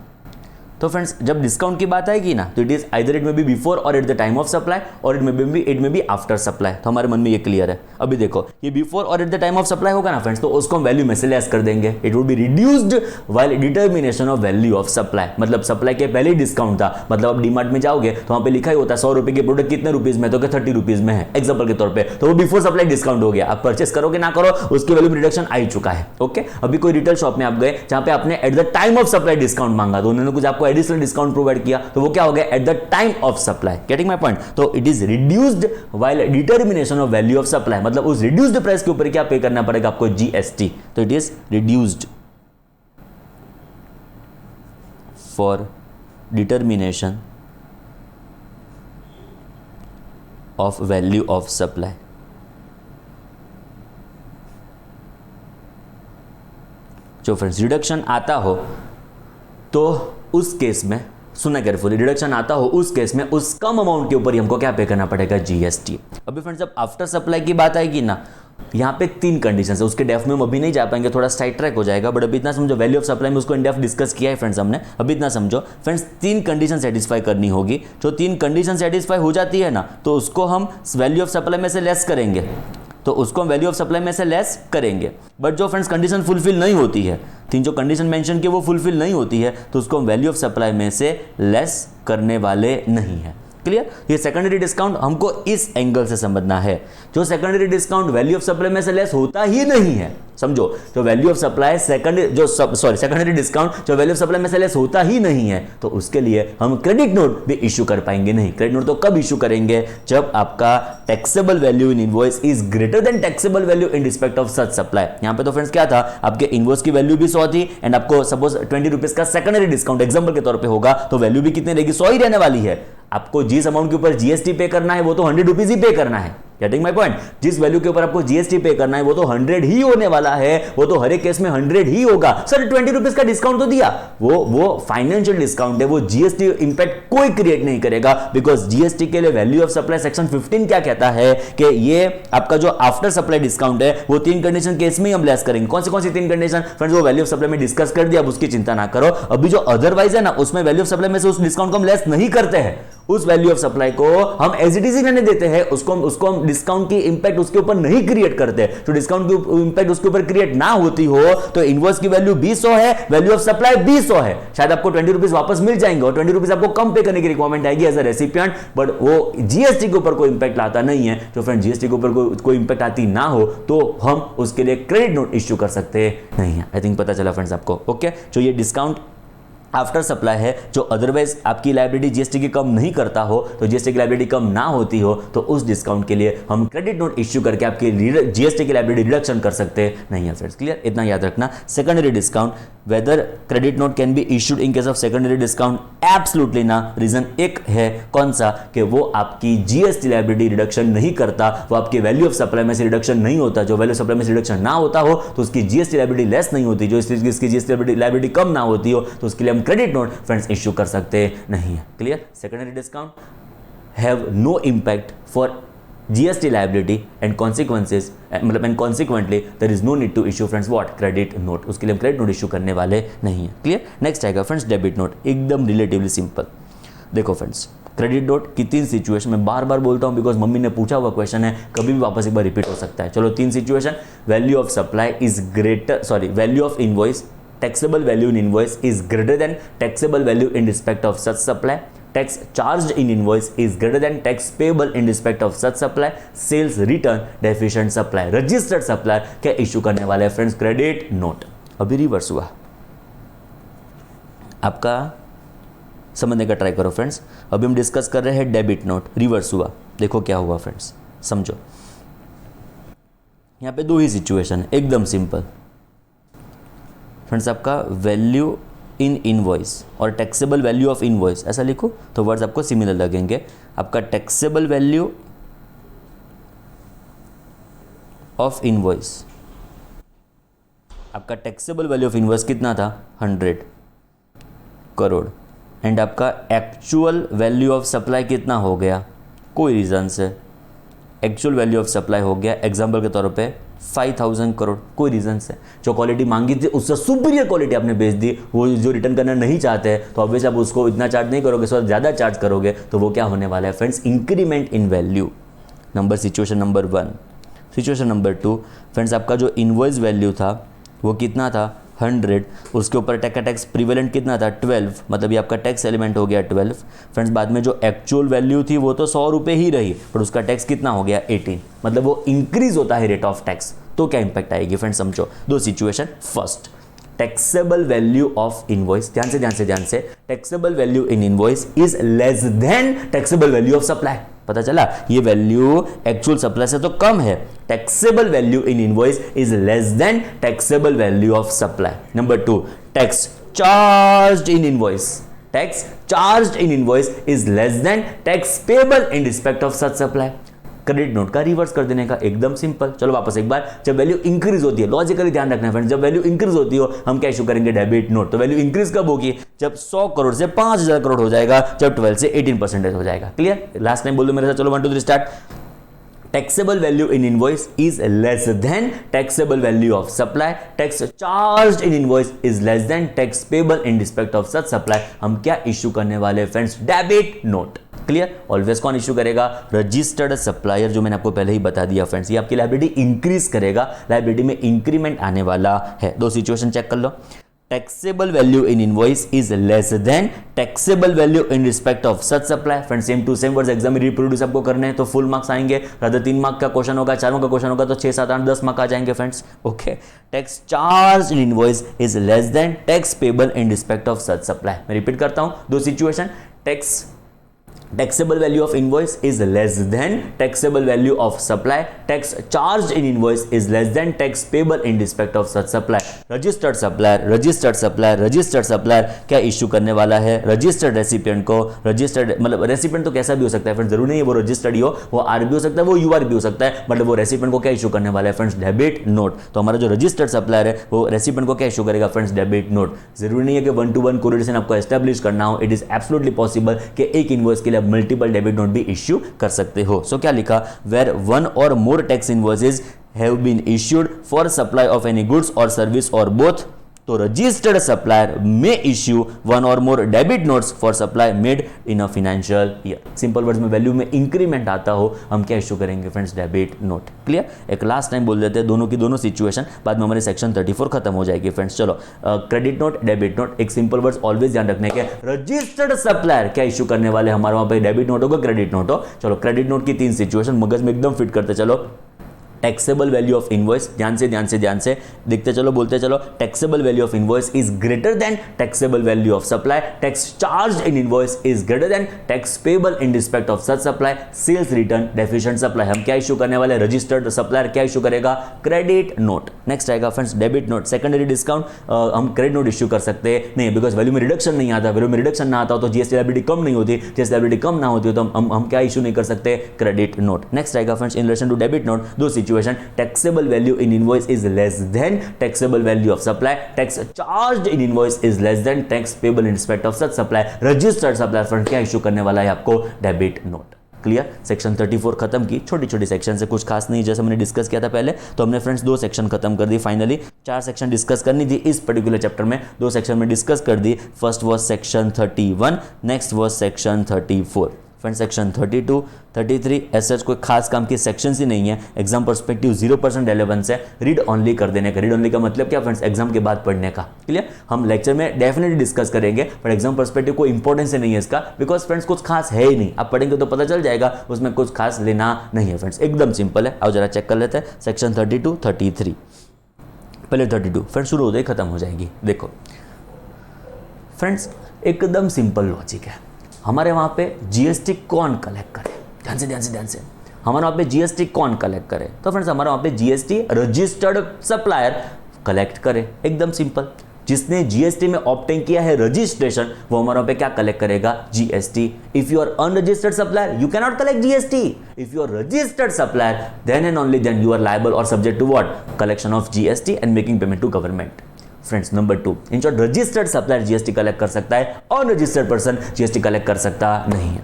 तो फ्रेंड्स जब डिस्काउंट की बात आएगी ना, तो इट इज आइदर इट में B before or at the time of supply, और इट में बी आफ्टर सप्लाई। तो हमारे मन में ये क्लियर है। अभी देखो, ये before or at the time of supply होगा ना फ्रेंड्स, तो उसको हम वैल्यू में से लेस कर देंगे। It would be reduced while determination of value of supply. मतलब सप्लाई के पहले ही डिस्काउंट था। मतलब आप डीमार्ट में जाओगे तो वहां पे लिखा ही होता है 100 रुपए के प्रोडक्ट कितने रुपीज में, तो 30 रुपीज में है एग्जाम्पल के तौर पर, तो वो बिफोर सप्लाई डिस्काउंट हो गया। आप परचेस करोगे ना करो, उसकी वैल्यू में रिडक्शन आ ही चुका है। ओके, अभी कोई रिटेल शॉप में आप गए जहां पे आपने eight the time of supply discount मांगा, तो उन्होंने कुछ आपको एडिशनल डिस्काउंट प्रोवाइड किया, तो वो क्या हो गया, at the time of supply. Getting my point? तो it is reduced while determination of value of supply. मतलब उस रिड्यूस्ड प्राइस के ऊपर क्या पे करना पड़ेगा आपको, जीएसटी। तो it is reduced for determination of value of supply. जो फ्रेंड्स रिडक्शन आता हो तो उस केस में, सुना केयरफुली, रिडक्शन आता हो उस केस में उस कम अमाउंट के ऊपर ही हमको क्या पे करना पड़ेगा, जीएसटी। अभी फ्रेंड्स जब आफ्टर सप्लाई की बात आएगी ना, यहाँ पे 3 कंडीशन है। उसके डेफ में हम अभी नहीं जा पाएंगे, थोड़ा साइड ट्रैक हो जाएगा, बट अभी इतना समझो, वैल्यू ऑफ सप्लाई में उसको इन डेफ डिस्कस किया है फ्रेंड्स हमने। अभी इतना समझो फ्रेंड्स, 3 कंडीशन सेटिस्फाई करनी होगी। जो 3 कंडीशन सेटिस्फाई हो जाती है ना, तो उसको हम वैल्यू ऑफ सप्लाई में से लेस करेंगे। तो उसको हम वैल्यू ऑफ सप्लाई में से लेस करेंगे। बट जो फ्रेंड्स कंडीशन फुलफिल नहीं होती है, 3 जो कंडीशन मेंशन की वो फुलफिल नहीं होती है, तो उसको हम वैल्यू ऑफ सप्लाई में से लेस करने वाले नहीं है। क्लियर? ये सेकेंडरी डिस्काउंट हमको इस एंगल से समझना है। जो secondary discount value of supply में से लेस होता ही नहीं है, समझो, जो value of supply secondary discount जो वैल्यू ऑफ सप्लाई में से लेस होता ही नहीं है, तो उसके लिए हम क्रेडिट नोट भी इश्यू कर पाएंगे नहीं। क्रेडिट नोट तो कब इश्यू करेंगे, जब आपका taxable value in invoice is greater than taxable value in respect of such supply. यहां पे तो फ्रेंड्स क्या था, आपके इनवॉइस की वैल्यू भी 100 थी, एंड आपको सपोज 20 रुपीज का सेकेंडरी डिस्काउंट एग्जांपल के तौर पे होगा, तो वैल्यू भी कितने रहेगी, 100 ही रहने वाली है। आपको जिस अमाउंट के ऊपर जीएसटी पे करना है वो तो 100 रुपीज ही पे करना है। Getting my point? जिस वैल्यू के ऊपर आपको जीएसटी पे करना है वो तो 100 ही होने वाला है, वो तो हर एक केस में 100 ही होगा। सर 20 रुपीज का डिस्काउंट तो दिया, वो फाइनेंशियल डिस्काउंट है, वो जीएसटी इंपैक्ट कोई क्रिएट नहीं करेगा, बिकॉज जीएसटी के लिए वैल्यू ऑफ सप्लाई सेक्शन 15 क्या कहता है कि ये आपका जो आफ्टर सप्लाई डिस्काउंट है वो 3 कंडीशन केस में ही हम लेस करेंगे। कौन सी 3 कंडीशन फ्रेंड्स, वो वैल्यू ऑफ सप्लाई में डिस्कस कर दिया, अब उसकी चिंता ना करो। अभी जो अदरवाइज है ना, उसमें वैल्यू ऑफ सप्लाई में से उस डिस्काउंट को हम लेस नहीं करते हैं, उस वैल्यू ऑफ सप्लाई को हम एज इट इज ही रहने देते हैं, उसको हम डिस्काउंट की इंपैक्ट उसके ऊपर नहीं क्रिएट करते, जो डिस्काउंट की इंपैक्ट उसके ऊपर क्रिएट ना होती हो, तो इनवॉइस की वैल्यू 200 है, वैल्यू ऑफ सप्लाई 200 है, शायद आपको 20 रुपीज वापस मिल जाएंगे और 20 रुपीज आपको कम पे करने की रिक्वायरमेंट आएगी एज अ रेसिपिएंट, बट वो जीएसटी के ऊपर कोई इंपैक्ट लाता नहीं है। जो फ्रेंड जीएसटी के ऊपर कोई इंपैक्ट आती ना हो तो हम उसके लिए क्रेडिट नोट इश्यू कर सकते नहीं है। आई थिंक पता चला फ्रेंड्स आपको। ओके, जो ये डिस्काउंट आफ्टर सप्लाई है, जो अदरवाइज आपकी लायबिलिटी जीएसटी की कम नहीं करता हो, तो जीएसटी की लायबिलिटी कम ना होती हो, तो उस डिस्काउंट के लिए हम क्रेडिट नोट इश्यू करके आपकी जीएसटी की लायबिलिटी रिडक्शन कर सकते नहीं है फ्रेंड्स। क्लियर, इतना याद रखना। Secondary discount, whether credit note can be issued in case of secondary discount, absolutely ना। रीजन एक है, कौन सा, कि वो आपकी जीएसटी लायबिलिटी रिडक्शन नहीं करता, वो आपकी वैल्यू ऑफ सप्लाई में से रिडक्शन नहीं होता। जो वैल्यू ऑफ सप्लाई में से रिडक्शन ना होता हो तो उसकी जीएसटी लायबिलिटी लेस नहीं होती, जो इसकी जीएसटी लायबिलिटी कम ना होती हो तो उसके लिए हम क्रेडिट नोट फ्रेंड्स इश्यू कर सकते नहीं है। Clear, secondary discount have no impact for GST liability and consequences, मतलब and consequently there is no need to issue friends what credit note, उसके लिए हम क्रेडिट नोट इशू करने वाले नहीं है। क्लियर, नेक्स्ट आएगा फ्रेंड्स डेबिट नोट, एकदम रिलेटिवली सिंपल। देखो फ्रेंड्स, क्रेडिट नोट की 3 सिचुएशन, मैं बार बार बोलता हूं बिकॉज मम्मी ने पूछा हुआ क्वेश्चन है, कभी भी वापस एक बार रिपीट हो सकता है। चलो 3 situation, value of supply is greater, sorry value of invoice, taxable value in invoice is greater than taxable value in respect of such supply, tax charged in invoice is greater than tax payable in respect of such supply, sales return deficient supply, registered supplier क्या issue करने वाले हैं friends credit note. अभी reverse हुआ, आपका समझने का try करो फ्रेंड्स। अभी हम डिस्कस कर रहे हैं डेबिट नोट, रिवर्स हुआ, देखो क्या हुआ फ्रेंड्स, समझो। यहाँ पे 2 ही सिचुएशन है, एकदम सिंपल फ्रेंड्स। आपका वैल्यू इन इनवॉइस और टैक्सेबल वैल्यू ऑफ इनवॉइस ऐसा लिखो तो वर्ड्स आपको सिमिलर लगेंगे। आपका टैक्सेबल वैल्यू ऑफ इनवॉइस, आपका टैक्सेबल वैल्यू ऑफ इनवॉइस कितना था 100 करोड़, एंड आपका एक्चुअल वैल्यू ऑफ सप्लाई कितना हो गया, कोई रीज़न से एक्चुअल वैल्यू ऑफ सप्लाई हो गया एग्जाम्पल के तौर पे 5000 करोड़, कोई रीजन से जो क्वालिटी मांगी थी उससे सुपीरियर क्वालिटी आपने बेच दी, वो जो रिटर्न करना नहीं चाहते हैं तो ऑब्वियसली आप उसको इतना चार्ज नहीं करोगे, सो ज़्यादा चार्ज करोगे, तो वो क्या होने वाला है friends, increment in value. Situation number 1। Situation number 2 friends, आपका जो इनवॉइस वैल्यू था वो कितना था 100, उसके ऊपर टैक्स प्रीवेलेंट कितना था 12, मतलब ये आपका टैक्स एलिमेंट हो गया 12 फ्रेंड्स। बाद में जो एक्चुअल वैल्यू थी वो तो 100 रुपये ही रही, पर उसका टैक्स कितना हो गया 18, मतलब वो इंक्रीज होता है रेट ऑफ टैक्स, तो क्या इंपैक्ट आएगी फ्रेंड्स समझो। 2 situation, first taxable value of invoice, ध्यान से taxable value in invoice is less than taxable value of supply, पता चला ये वैल्यू एक्चुअल सप्लाई से तो कम है, taxable value in invoice is less than taxable value of supply. Number 2, tax charged in invoice, tax charged in invoice is less than tax payable in respect of such supply. Credit note का reverse कर देने का, एकदम simple. चलो वापस एक बार, जब value increase होती है, लॉजिकली ध्यान रखना है फ्रेंड्स, जब वैल्यू इंक्रीज होती हो हम क्या इशू करेंगे, डेबिट नोट। तो वैल्यू इंक्रीज कब होगी, जब 100 करोड़ से 5000 करोड़ हो जाएगा, जब 12 से 18% हो जाएगा। क्लियर, लास्ट टाइम बोल दो मेरे साथ, चलो 1 2 3 start. Taxable value in invoice is less than taxable value of supply. Tax charged in invoice is less than tax payable in respect of such supply. हम क्या इश्यू करने वाले friends, debit note. Clear, always कौन issue करेगा, registered supplier, जो मैंने आपको पहले ही बता दिया फ्रेंड्स, ये आपकी लायबिलिटी इंक्रीज करेगा, लायबिलिटी में इंक्रीमेंट आने वाला है। 2 सिचुएशन चेक कर लो। Taxable value in invoice is less than taxable value in respect of such supply. Friend same to same words exam में रिप्रोड्यूस आपको करने हैं तो फुल मार्क्स आएंगे, रादर 3 मार्क का क्वेश्चन होगा, 4 मार्क का क्वेश्चन होगा तो 6 7 8 10 मार्क आ जाएंगे friends. Okay, tax charge in invoice is less than tax payable in respect of such supply. मैं रिपीट करता हूं, 2 situation, tax taxable value of invoice is less than taxable value of supply, tax charged in invoice is less than tax payable in respect of such supply. registered supplier क्या issue करने वाला है, registered recipient को, registered मतलब recipient तो कैसा भी हो सकता है फ्रेंड्स, जरूरी नहीं है वो रजिस्टर्ड ही हो, वो आर भी हो सकता है, वो यूआर भी हो सकता है, मतलब वो रेसिपिएंट को क्या इशू करने वाला है फ्रेंड्स, डेबिट नोट। तो हमारा जो रजिस्टर्ड सप्लायर है वो रेसिपिएंट को क्या इशू करेगा फ्रेंड्स, डेबिट नोट। जरूरी नहीं है कि 1-to-1 कोरिलेशन आपको एस्टैब्लिश करना हो, इट इज एब्सोल्युटली पॉसिबल कि एक इनवॉइस के लिए मल्टीपल डेबिट नोट भी इश्यू कर सकते हो। सो क्या लिखा, where 1 or more tax invoices have been issued for supply of any goods or services or both तो registered supplier may issue one or more debit notes for supply made in a financial year. Simple words में value में increment आता हो हम क्या issue करेंगे friends, debit note. Clear? एक last time बोल देते हैं दोनों की दोनों सिचुएशन, बाद में हमारी सेक्शन 34 खत्म हो जाएगी फ्रेंड्स। चलो क्रेडिट नोट, डेबिट नोट, एक सिंपल वर्ड्स ऑलवेज ध्यान रखने के, रजिस्टर्ड सप्लायर क्या इश्यू करने वाले हमारे वहां पे, डेबिट नोट होगा, क्रेडिट नोट हो। चलो क्रेडिट नोट की 3 सिचुएशन मगज में एकदम फिट करते चलो। टैक्सेबल वैल्यू ऑफ इनवॉइस, ध्यान से देखते चलो, बोलते चलो, taxable value of invoice is greater than taxable value of supply, tax charge in invoice is greater than tax payable in respect of such supply, sales return, deficient supply. हम क्या issue करने वाले, रजिस्टर्ड सप्लायर क्या issue करेगा, credit note. Next आएगा friends debit note, secondary discount, हम credit note issue कर सकते हैं नहीं, बिकॉज वैल्यू में रिडक्शन नहीं आता, वैल्यू में रिडक्शन ना आता हो तो जीएसटी लायबिलिटी कम नहीं होती, जीएसटी लायबिलिटी कम ना होती हो तो हम क्या इश्यू नहीं कर सकते, क्रेडिट नोट। नेक्स्ट आएगा friends in relation to debit note, दो situation, taxable value in invoice is less than taxable value of supply, tax charged in invoice is less than tax payable in respect of such supply, registered supplier fund क्या issue करने वाला है आपको, debit note. Clear? Section 34 खत्म की, छोटी छोटी section से कुछ खास नहीं, जैसे मैंने डिस्कस किया था पहले, तो हमने फ्रेंड्स 2 सेक्शन खत्म कर दी फाइनली। 4 सेक्शन डिस्कस करनी थी इस पर्टिकुलर चैप्टर में, 2 सेक्शन में डिस्कस कर दी। First was section 31, next was section 34। Friends section 32, 33 ऐसे कोई खास काम की सेक्शन ही नहीं है, एग्जाम पर्सपेक्टिव 0% रेलेवेंस है, रीड ऑनली कर देने का। रीड ऑनली का मतलब क्या फ्रेंड्स, एग्जाम के बाद पढ़ने का। क्लियर? हम लेक्चर में डेफिनेटली डिस्कस करेंगे, पर एग्जाम पर्सपेक्टिव कोई इंपॉर्टेंस नहीं है इसका, बिकॉज फ्रेंड्स कुछ खास है ही नहीं, आप पढ़ेंगे तो पता चल जाएगा, उसमें कुछ खास लेना नहीं है फ्रेंड्स, एकदम सिंपल है। आओ जरा चेक कर लेते हैं सेक्शन 32, 33। पहले 32 फ्रेंड्स शुरू होते ही खत्म हो जाएगी। देखो फ्रेंड्स एकदम सिंपल लॉजिक है, हमारे वहाँ पे जीएसटी कौन कलेक्ट करे, ध्यान से हमारे वहाँ पे जीएसटी कौन कलेक्ट करे, तो फ्रेंड्स हमारे वहाँ पे जीएसटी रजिस्टर्ड सप्लायर कलेक्ट करे, एकदम सिंपल। जिसने जीएसटी में ऑब्टेन किया है रजिस्ट्रेशन वो हमारे वहाँ पे क्या कलेक्ट करेगा, GST. If you are unregistered supplier you can not collect GST, if you are registered supplier then and only then you are liable or subject to what, collection of GST and making payment to government. Friends number 2, in short registered supplier GST collect कर सकता है, unregistered person GST collect कर सकता नहीं है।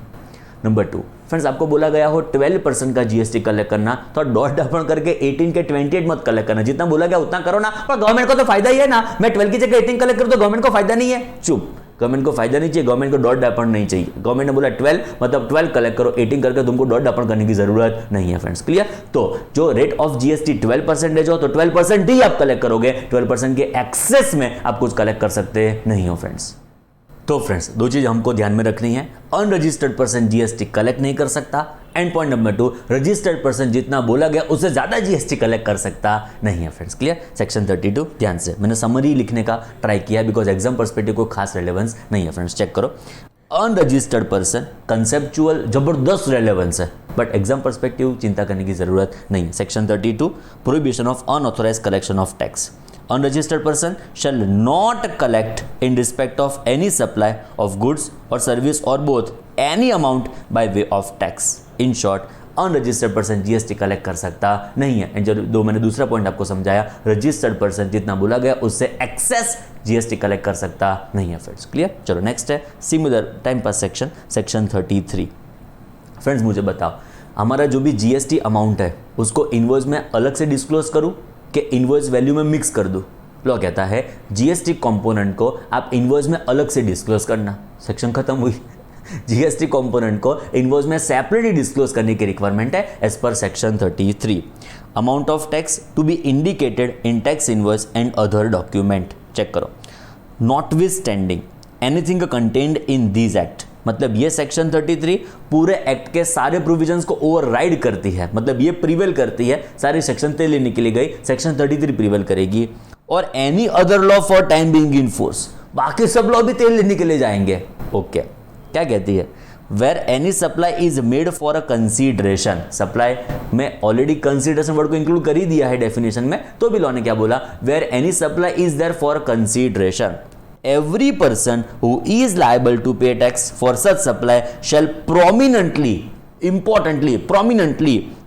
Number 2 friends आपको बोला गया हो 12% का जीएसटी कलेक्ट करना, तो डॉट डबल करके 18 के 28 मत कलेक्ट करना, जितना बोला गया उतना करो ना, पर गवर्नमेंट को तो फायदा ही है ना, मैं 12 की जगह 18 कलेक्ट करूं तो गवर्नमेंट को फायदा नहीं है, चुप। गवर्नमेंट को फायदा नहीं चाहिए, गवर्नमेंट को डॉट डापण नहीं चाहिए। गवर्नमेंट ने बोला 12 मतलब 12 कलेक्ट करो, 18 करके तुमको डॉट डापण करने की जरूरत नहीं है फ्रेंड्स। क्लियर? तो जो रेट ऑफ जीएसटी 12% हो तो 12% ही आप कलेक्ट करोगे, 12% के एक्सेस में आप कुछ कलेक्ट कर सकते नहीं हो फ्रेंड्स। तो फ्रेंड्स 2 चीज हमको ध्यान में रखनी है, अनरजिस्टर्ड पर्सन जीएसटी कलेक्ट नहीं कर सकता, and point number 2 registered person जितना बोला गया उससे ज्यादा जीएसटी कलेक्ट कर सकता नहीं है फ्रेंड्स। क्लियर? सेक्शन 32 ध्यान से मैंने समरी लिखने का ट्राई किया बिकॉज एग्जाम पर्सपेक्टिव को खास रेलेवेंस नहीं है फ्रेंड्स, चेक करो। अनरजिस्टर्ड पर्सन कंसेप्चुअल जबरदस्त रेलेवेंस है, बट एग्जाम पर्सपेक्टिव चिंता करने की जरूरत नहीं है। Section 32 prohibition of unauthorised collection of tax, unregistered person shall not collect in respect of any supply of goods or service or both any amount by way of tax. In short, unregistered person GST collect कर सकता नहीं है। And जो मैंने दूसरा point आपको समझाया, registered person जितना बोला गया उससे एक्सेस जीएसटी कलेक्ट कर सकता नहीं है फ्रेंड्स। क्लियर? चलो नेक्स्ट है similar time pass section, section 33। Friends मुझे बताओ हमारा जो भी जीएसटी अमाउंट है उसको इनवॉइस में अलग से डिस्क्लोज करूं कि इनवॉइस वैल्यू में मिक्स कर दूं? लॉ कहता है जीएसटी कंपोनेंट को आप इनवॉइस में अलग से डिस्क्लोज करना। सेक्शन खत्म हुई। जीएसटी कंपोनेंट को इनवॉइस में सेपरेटली डिस्क्लोज करने की रिक्वायरमेंट है as per section 33। Amount of tax to be indicated in tax invoice and other document, check करो। Notwithstanding anything contained in this act, मतलब ये सेक्शन 33 पूरे एक्ट के सारे प्रोविजंस को ओवरराइड करती है, मतलब ये प्रिवेल करती है, सारे सेक्शन तेल लेने के लिए गई, सेक्शन 33 प्रिवेल करेगी। और any other law for time being in force, बाकी सब लॉ भी तेल लेने के लिए जाएंगे। ओके क्या कहती है, where any supply is made for a consideration, supply में ऑलरेडी कंसीडरेशन वर्ड को इंक्लूड कर ही दिया है डेफिनेशन में, तो भी लॉ ने क्या बोला, where any supply is there for consideration every person who is liable to pay tax for such supply shall prominently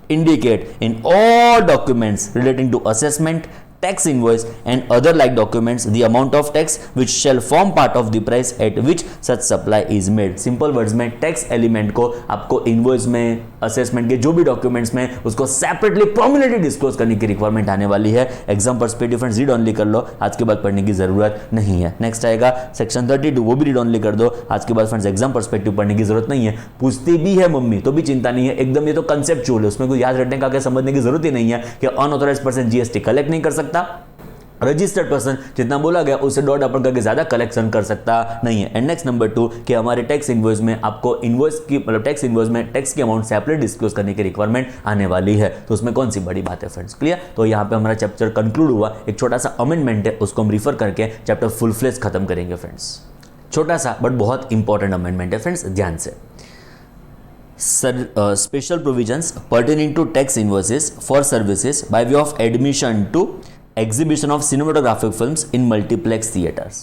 indicate in all documents relating to assessment, tax invoice and other like documents the amount of tax which shall form part of the price at which such supply is made. Simple words में tax element को आपको invoice में, assessment के जो भी documents में उसको separately prominently disclose करने की रिक्वायरमेंट आने वाली है. Exam perspective friends read only कर लो, आज के बाद पढ़ने की जरूरत नहीं है. नेक्स्ट आएगा सेक्शन 32, वो भी रीड ऑनली कर दो, आज के बाद फ्रेंड्स एग्जाम पर्सपेक्टिव पढ़ने की जरूरत नहीं है. पूछती भी है मम्मी तो भी चिंता नहीं है, एकदम ये तो कंसेप्चुअल है, उसमें कोई याद रखने का, समझने की जरूरत ही नहीं है कि अनऑथराइज्ड पर्सन जीएसटी कलेक्ट नहीं कर सकता, रजिस्टर्ड पर्सन जितना बोला गया उससे डॉट अपन करके ज्यादा कलेक्शन कर सकता नहीं है. एंड नेक्स्ट नंबर 2 कि हमारे टैक्स इनवॉइस में आपको इनवॉइस की मतलब टैक्स इनवॉइस में टैक्स की अमाउंट सेपरेट डिस्क्लोज करने की रिक्वायरमेंट आने वाली है. तो उसमें कौन सी बड़ी बात है फ्रेंड्स, क्लियर. तो यहाँ पे हमारा चैप्टर कंक्लूड हुआ. एक छोटा सा अमेंडमेंट है, उसको हम रिफर करके चैप्टर फुल फ्लेज खत्म करेंगे फ्रेंड्स. छोटा सा बट बहुत इंपॉर्टेंट अमेंडमेंट है फ्रेंड्स, ध्यान से. Special provisions pertaining to tax invoices for services by way of admission to exhibition of cinematographic films in multiplex theaters.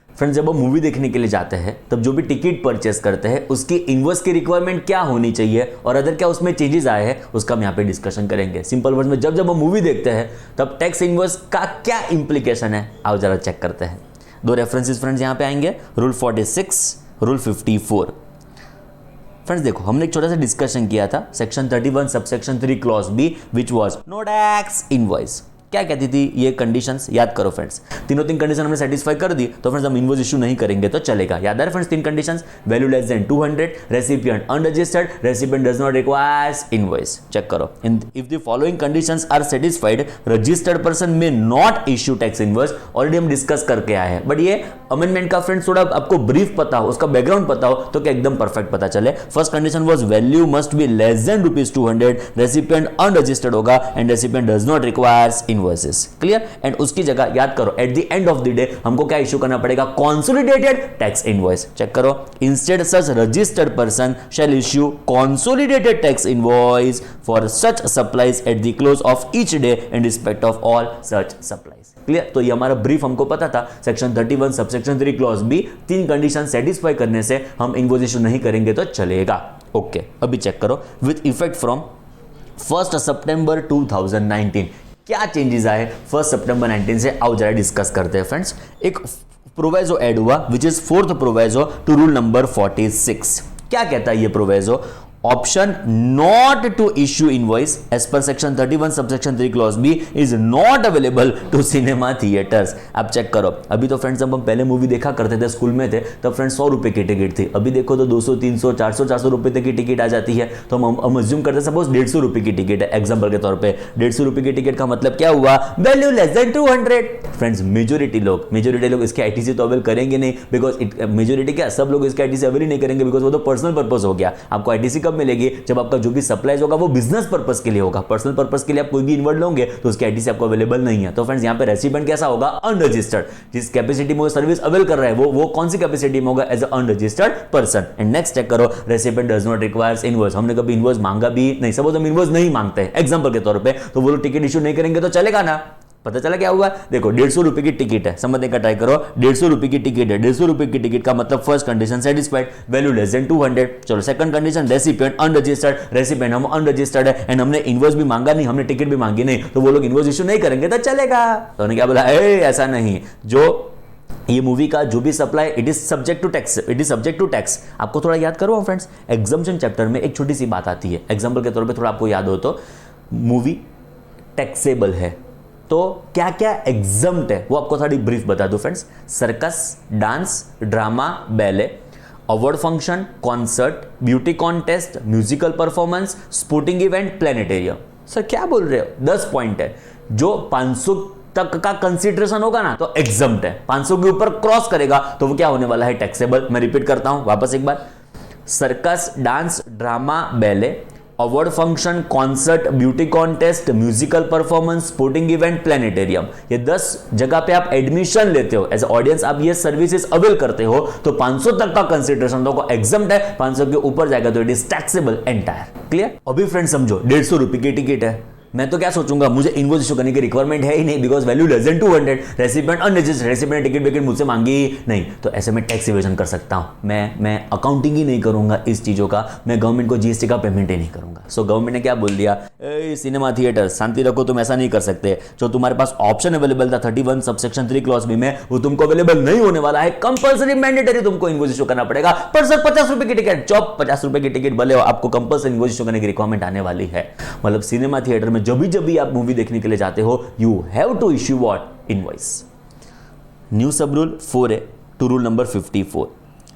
Friends जब हम मूवी देखने के लिए जाते हैं तब जो भी टिकट परचेस करते हैं उसकी इनवॉइस की रिक्वायरमेंट क्या होनी चाहिए और अदर क्या उसमें चेंजेस आए हैं उसका हम यहाँ पे डिस्कशन करेंगे. सिंपल वर्ड में जब हम मूवी देखते हैं तब टैक्स इनवॉइस का क्या इंप्लीकेशन है आओ जरा चेक करते हैं. 2 रेफरेंसेस फ्रेंड्स यहाँ पे आएंगे, रूल 46, रूल 54. फ्रेंड्स देखो हमने एक छोटा सा डिस्कशन किया था section 31 subsection 3 clause B which was no tax invoice. क्या कहती थी ये कंडीशंस, याद करो फ्रेंड्स. तीनों कंडीशन हमने सेटिस्फाई कर दी तो फ्रेंड्स हम इनवॉइस इशू नहीं करेंगे तो चलेगा. याद आ रहा है friends 3 conditions, value less than 200, recipient unregistered, recipient does not requires invoice. Check करो, if the following conditions are satisfied registered person may not issue tax invoice. Already हम डिस्कस करके आए हैं बट ये अमेंडमेंट का फ्रेंड्स थोड़ा आपको brief पता हो, उसका बैकग्राउंड पता हो तो क्या एकदम परफेक्ट पता चले. First condition was value must be less than ₹200, recipient unregistered होगा and recipient does not requires invoices. Clear. And उसकी जगह याद करो at the end of the day हमको क्या इश्यू करना पड़ेगा, कंसोलिडेटेड टैक्स इनवॉइस. चेक करो, instead such registered person shall issue consolidated tax invoice for such supplies at the close of each day in respect of all such supplies. Clear. तो ये हमारा brief हमको पता था. Section 31 subsection 3 clause B 3 condition satisfy करने से हम invoice issue नहीं करेंगे तो चलेगा. ओके अभी चेक करो, विथ इफेक्ट फ्रॉम 1 सितंबर 2019 क्या चेंजेस आए 1 सितंबर 19 से आओ जरा डिस्कस करते हैं फ्रेंड्स. एक प्रोविजो ऐड हुआ which is 4th proviso to rule number 46. क्या कहता है ये proviso, option not to issue invoice as per section 31 subsection 3 clause B is not available to cinema theatres. आप चेक करो, अभी तो फ्रेंड्स जब हम पहले मूवी देखा करते थे स्कूल में थे तब फ्रेंड्स 100 रुपए की टिकट थी. अभी देखो तो 200 300 400 रुपए तक की टिकट आ जाती है. तो हम अज्यूम करते हैं सपोज 150 रुपए की टिकट है एग्जांपल के तौर पे. 150 रुपए की टिकट का मतलब क्या हुआ, value less than 200. Friends majority लोग इसके आईटीसी तो अवेल करेंगे नहीं बिकॉज मेजोरिटी क्या सब लोग इसके आईटीसी अवेल ही नहीं करेंगे बिकॉज वो तो पर्सनल पर्पस हो गया. आपको आईटीसी मिलेगी जब आपका जो भी सप्लाईज होगा वो बिजनेस पर्पस के लिए होगा. पर्सनल पर्पस के लिए आप कोई भी इन्वर्ट लोगे तो उसकी आईटीसी आपको अवेलेबल नहीं है. तो फ्रेंड्स यहां पे रेसिपिएंट कैसा होगा, अनरजिस्टर्ड. जिस कैपेसिटी में वो सर्विस अवेल कर रहा है वो कौन सी कैपेसिटी में होगा, as a unregistered person. And next check करो, recipient does not requires invoice. हमने कभी इनवॉइस मांगा भी नहीं. सपोज हम इनवॉइस नहीं मांगते हैं एग्जांपल के तौर पे तो वो लोग टिकट इशू नहीं करेंगे तो चलेगा ना. पता चला क्या हुआ, देखो 150 रुपए की टिकट है, समझने का ट्राई करो. 150 रुपए की टिकट है, 150 रुपए की टिकट का मतलब first condition satisfied, value less than 200. चलो second condition, recipient unregistered, recipient हम अनरजिस्टर्ड है एंड हमने इनवॉइस भी मांगा नहीं, हमने टिकट भी मांगी नहीं तो वो लोग इनवॉइस इशू नहीं करेंगे तो चलेगा. तो उन्होंने क्या बोला, ऐसा नहीं, जो ये मूवी का जो भी supply it is subject to tax, it is subject to tax. आपको थोड़ा याद करो फ्रेंड्स, एग्जम्पशन चैप्टर में एक छोटी सी बात आती है. एग्जांपल के तौर पे थोड़ा आपको याद हो तो मूवी टैक्सेबल है तो क्या क्या एग्जम्प्ट है वो आपको थोड़ी ब्रीफ बता दो friends. Circus, dance, drama, ballet, award function, concert, beauty contest, musical performance, sporting event, planetarium. Sir क्या बोल रहे हो, 10 पॉइंट है. जो 500 तक का कंसीडरेशन होगा ना तो एग्जम्प्ट है, 500 के ऊपर क्रॉस करेगा तो वो क्या होने वाला है, टैक्सेबल. मैं रिपीट करता हूं वापस एक बार, circus, dance, drama, ballet, award function, concert, beauty contest, musical performance, sporting event, planetarium. ये 10 जगह पे आप एडमिशन लेते हो एज ऑडियंस, आप ये सर्विसेज अवेल करते हो तो 500 तक का कंसीडरेशन तो एग्जम्प्ट है, 500 के ऊपर जाएगा तो it is taxable entire. Clear. अभी फ्रेंड समझो 150 रुपए की टिकट है, मैं तो क्या सोचूंगा, मुझे इनवॉइस इशू करने की रिक्वायरमेंट है ही नहीं, because value less than 200, recipient unregistered, recipient ticket wicket मुझसे मांगी ही नहीं, तो ऐसे में टैक्स इवेजन कर सकता हूं। मैं अकाउंटिंग ही नहीं करूंगा इस चीज़ों का, मैं गवर्नमेंट को जीएसटी का पेमेंट ही नहीं करूंगा। सो गवर्नमेंट ने क्या बोल दिया, सिनेमा थिएटर शांति रखो, तुम ऐसा नहीं कर सकते। जो तुम्हारे पास ऑप्शन अवेलेबल था 31 सबसेक्शन 3 क्लॉज बी में, वो तुमको अवेलेबल नहीं होने वाला है। कंपल्सरी मैंडेटरी तुमको इनवॉइस इशू करना पड़ेगा। पर सर 50 रुपए की टिकट, जॉब 50 रुपए की टिकट भले आपको कंपल्सरी इनवॉइस इशू करने की रिक्वायरमेंट आने वाली है। मतलब सिनेमा थिएटर में जब भी आप मूवी देखने के लिए जाते हो, you have to issue what, invoice. New sub rule 4A to rule number 54,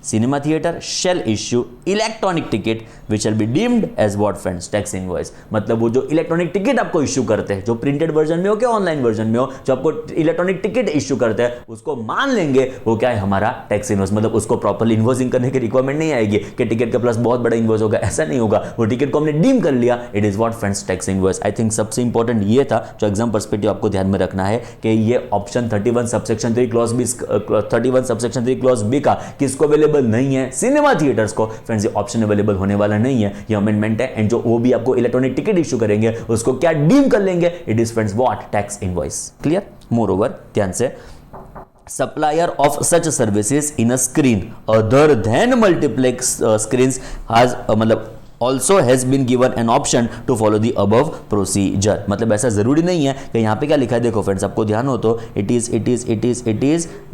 cinema theatre shall issue electronic ticket which shall be deemed as what friends, tax invoice. मतलब वो जो इलेक्ट्रॉनिक टिकट आपको issue करते हैं, जो printed version में हो क्या ऑनलाइन वर्जन में हो, जो आपको इलेक्ट्रॉनिक टिकट इश्यू करते हैं, उसको मान लेंगे वो क्या है, हमारा टैक्स इनवॉइस। मतलब उसको प्रॉपर्ली इन्वॉइसिंग करने की रिक्वायरमेंट नहीं आएगी कि टिकट का प्लस बहुत बड़ा इन्वॉइस होगा, ऐसा नहीं होगा। वो टिकट को हमने डीम कर लिया, it is what friends, tax invoice. I think सबसे इंपॉर्टेंट ये था जो एग्जाम पर्सपेक्टिव आपको ध्यान में रखना है कि ये option 31 subsection 3 clause B, 31 subsection 3 clause B का किसको अवेलेबल नहीं है, सिनेमा थिएटर्स को। फ्रेंड्स ये ऑप्शन अवेलेबल होने वाला नहीं है, ये अमेंडमेंट है। एंड जो वो भी आपको इलेक्ट्रॉनिक टिकट इश्यू करेंगे उसको क्या डीम कर लेंगे, it is friends what, tax invoice. Clear? More over, ध्यान से, supplier of such services in a screen other than multiplex screens has मतलब also has been given an option to follow the above procedure। मतलब ऐसा जरूरी नहीं है कि यहाँ पे क्या लिखा है, देखो फ्रेंड्स आपको ध्यान हो तो it is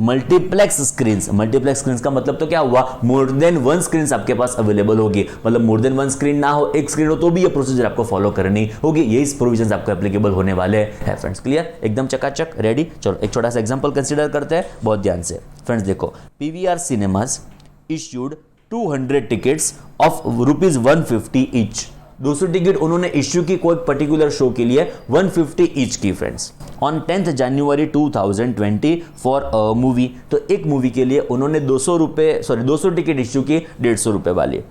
multiplex screens। Multiplex screen का मतलब तो क्या हुआ, मोर देन वन स्क्रीन आपके पास अवेलेबल होगी। मतलब मोर देन वन स्क्रीन ना हो, एक स्क्रीन हो तो भी ये प्रोसीजर आपको फॉलो करनी होगी। ये प्रोविजन आपको एप्लीकेबल होने वाले हैं फ्रेंड्स। क्लियर? एकदम चकाचक, रेडी। चलो एक छोटा सा एग्जाम्पल कंसिडर करते हैं बहुत ध्यान से। फ्रेंड्स देखो, PVR cinemas issued 200 tickets of ₹150 each. 200 ticket उन्होंने इश्यू की कोई पर्टिकुलर शो के लिए, 150 ईच की friends, on 10th January 2020 for a movie. तो एक मूवी के लिए उन्होंने 200 टिकट इश्यू की 150 रुपए वाली।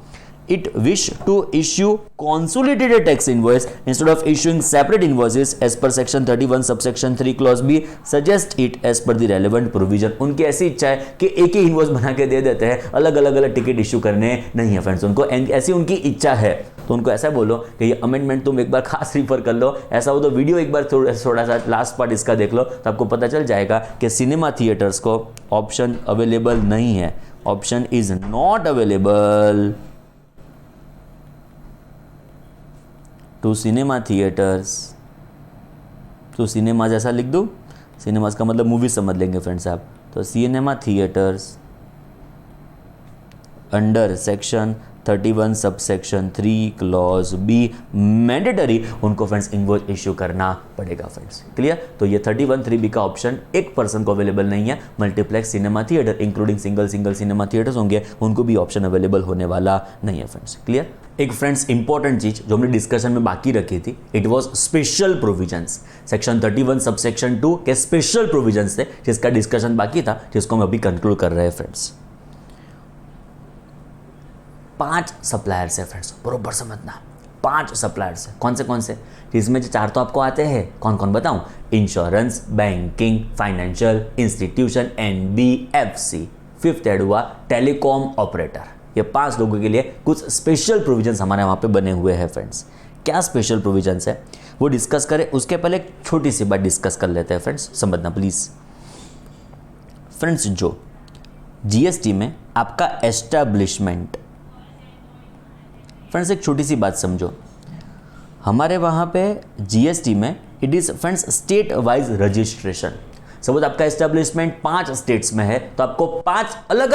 It wish to issue consolidated tax invoice instead of issuing separate invoices as per section 31 subsection 3 clause B, suggest it as per the relevant provision। उनकी ऐसी इच्छा है कि एक ही इन्वॉइस बना के दे देते हैं, अलग अलग टिकट इश्यू करने नहीं है फ्रेंड्स। उनको ऐसी उनकी इच्छा है, तो उनको ऐसा बोलो कि ये अमेंडमेंट तुम एक बार खास रिफर कर लो। ऐसा हो तो वीडियो एक बार थोड़ा सा लास्ट पार्ट इसका देख लो, तो आपको पता चल जाएगा कि सिनेमा थिएटर्स को ऑप्शन अवेलेबल नहीं है, option is not available to cinema theatres. तो सिनेमाज ऐसा लिख दूँ, सिनेमाज का मतलब मूवी समझ लेंगे फ्रेंड्स आप। तो cinema theatres under section 31 subsection 3 clause be mandatory, उनको फ्रेंड्स इनवॉइस इश्यू करना पड़ेगा फ्रेंड्स। क्लियर? तो ये 31(3)B का ऑप्शन एक पर्सन को अवेलेबल नहीं है। Multiplex cinema theatre including single cinema theatres होंगे, उनको भी ऑप्शन अवेलेबल होने वाला नहीं है फ्रेंड्स। क्लियर? एक फ्रेंड्स इंपॉर्टेंट चीज जो हमने डिस्कशन में बाकी रखी थी, it was special provisions. Section 31 subsection 2 के स्पेशल प्रोविजंस थे जिसका डिस्कशन बाकी था, जिसको हम अभी कंक्लूड कर रहे हैं फ्रेंड्स। 5 सप्लायर्स है फ्रेंड्स, बरोबर समझना। 5 सप्लायर्स है, कौन से? इसमें जो 4 तो आपको आते हैं, कौन बताऊं? Insurance, banking, financial institution, NBFC। 5th add हुआ टेलीकॉम ऑपरेटर। ये 5 लोगों के लिए कुछ स्पेशल प्रोविजंस हमारे वहाँ पे बने हुए हैं फ्रेंड्स। क्या स्पेशल प्रोविजंस है वो डिस्कस करें, उसके पहले एक छोटी सी बात डिस्कस कर लेते हैं फ्रेंड्स, समझना प्लीज। फ्रेंड्स जो जीएसटी में आपका एस्टैब्लिशमेंट, फ्रेंड्स एक छोटी सी बात समझो, हमारे वहाँ पे जीएसटी में it is friends state wise registration. Suppose आपका एस्टैब्लिशमेंट 5 स्टेट्स में है तो आपको 5 अलग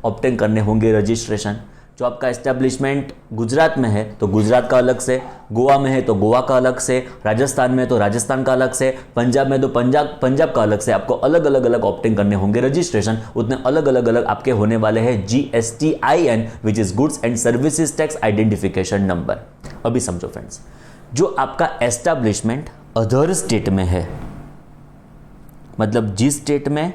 ऑब्टेन करने होंगे रजिस्ट्रेशन। जो आपका एस्टैब्लिशमेंट गुजरात में है तो गुजरात का अलग से, गोवा में है तो गोवा का अलग से, राजस्थान में तो राजस्थान का अलग से, पंजाब में तो पंजाब का अलग से, आपको अलग ऑब्टेन करने होंगे रजिस्ट्रेशन। उतने अलग आपके होने वाले हैं GSTIN which is goods and services tax identification number. अभी समझो फ्रेंड्स, जो आपका एस्टैब्लिशमेंट अदर स्टेट में है, मतलब जिस स्टेट में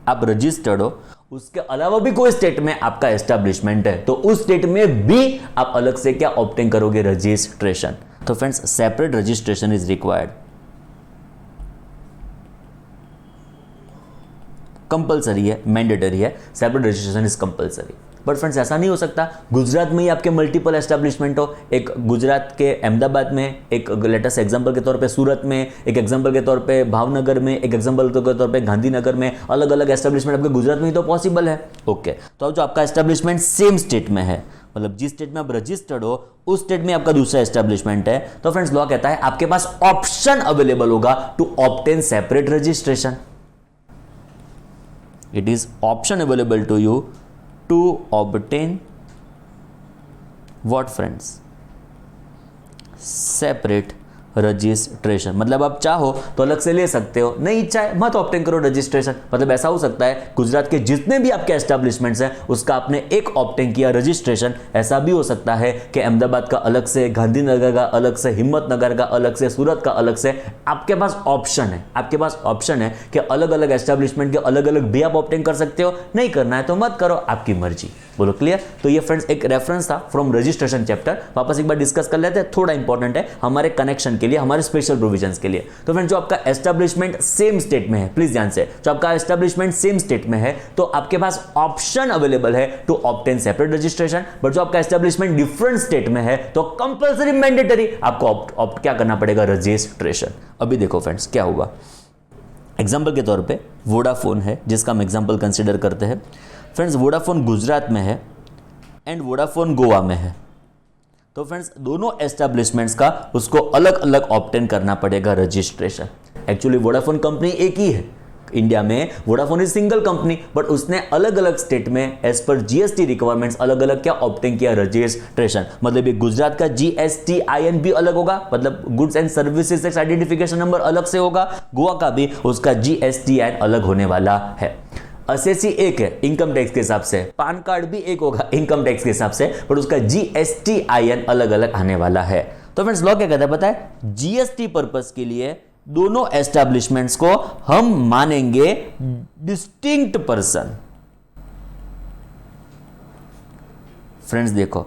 आप रजिस्टर्ड हो उसके अलावा भी कोई स्टेट में आपका एस्टैब्लिशमेंट है, तो उस स्टेट में भी आप अलग से क्या ऑब्टेन करोगे, रजिस्ट्रेशन। तो friends separate registration is required, compulsory है, मैंडेटरी है, separate registration is compulsory. But friends ऐसा नहीं हो सकता। गुजरात में ही आपके मल्टीपल एस्टेब्लिशमेंट हो, एक गुजरात के अहमदाबाद में, एक लेटेस्ट एग्जांपल के तौर पे सूरत में, एक एग्जांपल के तौर पे भावनगर में, एक एग्जांपल के तौर पे गांधीनगर में, अलग अलग एस्टेब्लिशमेंट आपके गुजरात में ही तो पॉसिबल है। ओके, तो अब जो आपका एस्टेब्लिशमेंट सेम स्टेट में है, मतलब जिस स्टेट में आप रजिस्टर्ड हो उस स्टेट में आपका दूसरा एस्टेब्लिशमेंट है, तो फ्रेंड्स लॉ कहता है आपके पास ऑप्शन अवेलेबल होगा to obtain separate registration. It is option available to you to obtain what friends, separate registration. मतलब आप चाहो तो अलग से ले सकते हो, नहीं इच्छा है मत ऑप्टेन करो रजिस्ट्रेशन। मतलब ऐसा हो सकता है गुजरात के जितने भी आपके एस्टेब्लिशमेंट्स हैं उसका आपने एक ऑप्टेन किया रजिस्ट्रेशन। ऐसा भी हो सकता है कि अहमदाबाद का अलग से, गांधीनगर का अलग से, हिम्मतनगर का अलग से, सूरत का अलग से। आपके पास ऑप्शन है, आपके पास ऑप्शन है कि अलग अलग एस्टेब्लिशमेंट के अलग अलग भी आप ऑप्टेन कर सकते हो। नहीं करना है तो मत करो, आपकी मर्जी। बोलो क्लियर? तो ये फ्रेंड्स एक रेफरेंस था फ्रॉम रजिस्ट्रेशन चैप्टर, वापस एक बार डिस्कस कर लेते हैं, थोड़ा इंपॉर्टेंट है हमारे कनेक्शन के लिए, हमारे स्पेशल प्रोविजंस के लिए। तो फ्रेंड्स जो आपका एस्टेब्लिशमेंट सेम स्टेट में है, प्लीज ध्यान से, जो आपका एस्टेब्लिशमेंट सेम स्टेट में है तो आपके पास ऑप्शन अवेलेबल है to obtain separate registration. But जो आपका एस्टेब्लिशमेंट डिफरेंट स्टेट में है तो कंपल्सरी मैंडेटरी आपको ऑप्ट क्या करना पड़ेगा, रजिस्ट्रेशन। अभी देखो फ्रेंड्स क्या हुआ, एग्जाम्पल के तौर पे वोडाफोन है जिसका हम एग्जाम्पल कंसिडर करते हैं। फ्रेंड्स वोडाफोन गुजरात में है एंड वोडाफोन गोवा में है, तो फ्रेंड्स दोनों एस्टेब्लिशमेंट्स का उसको अलग अलग ऑब्टेन करना पड़ेगा रजिस्ट्रेशन। एक्चुअली वोडाफोन कंपनी एक ही है इंडिया में, Vodafone is single company, but उसने अलग अलग स्टेट में एज पर जीएसटी रिक्वायरमेंट्स अलग अलग क्या ऑब्टेन किया, रजिस्ट्रेशन। मतलब ये गुजरात का GSTIN भी अलग होगा, मतलब goods and services tax identification number अलग से होगा, गोवा का भी उसका GSTIN अलग होने वाला है। असेसी एक है इनकम टैक्स के हिसाब से, पान कार्ड भी एक होगा इनकम टैक्स के हिसाब से, बट उसका GSTIN अलग अलग आने वाला है। तो फ्रेंड्स लॉ क्या कहता है पता है, जीएसटी पर्पस के लिए दोनों एस्टैब्लिशमेंट्स को हम मानेंगे डिस्टिंक्ट पर्सन। फ्रेंड्स देखो,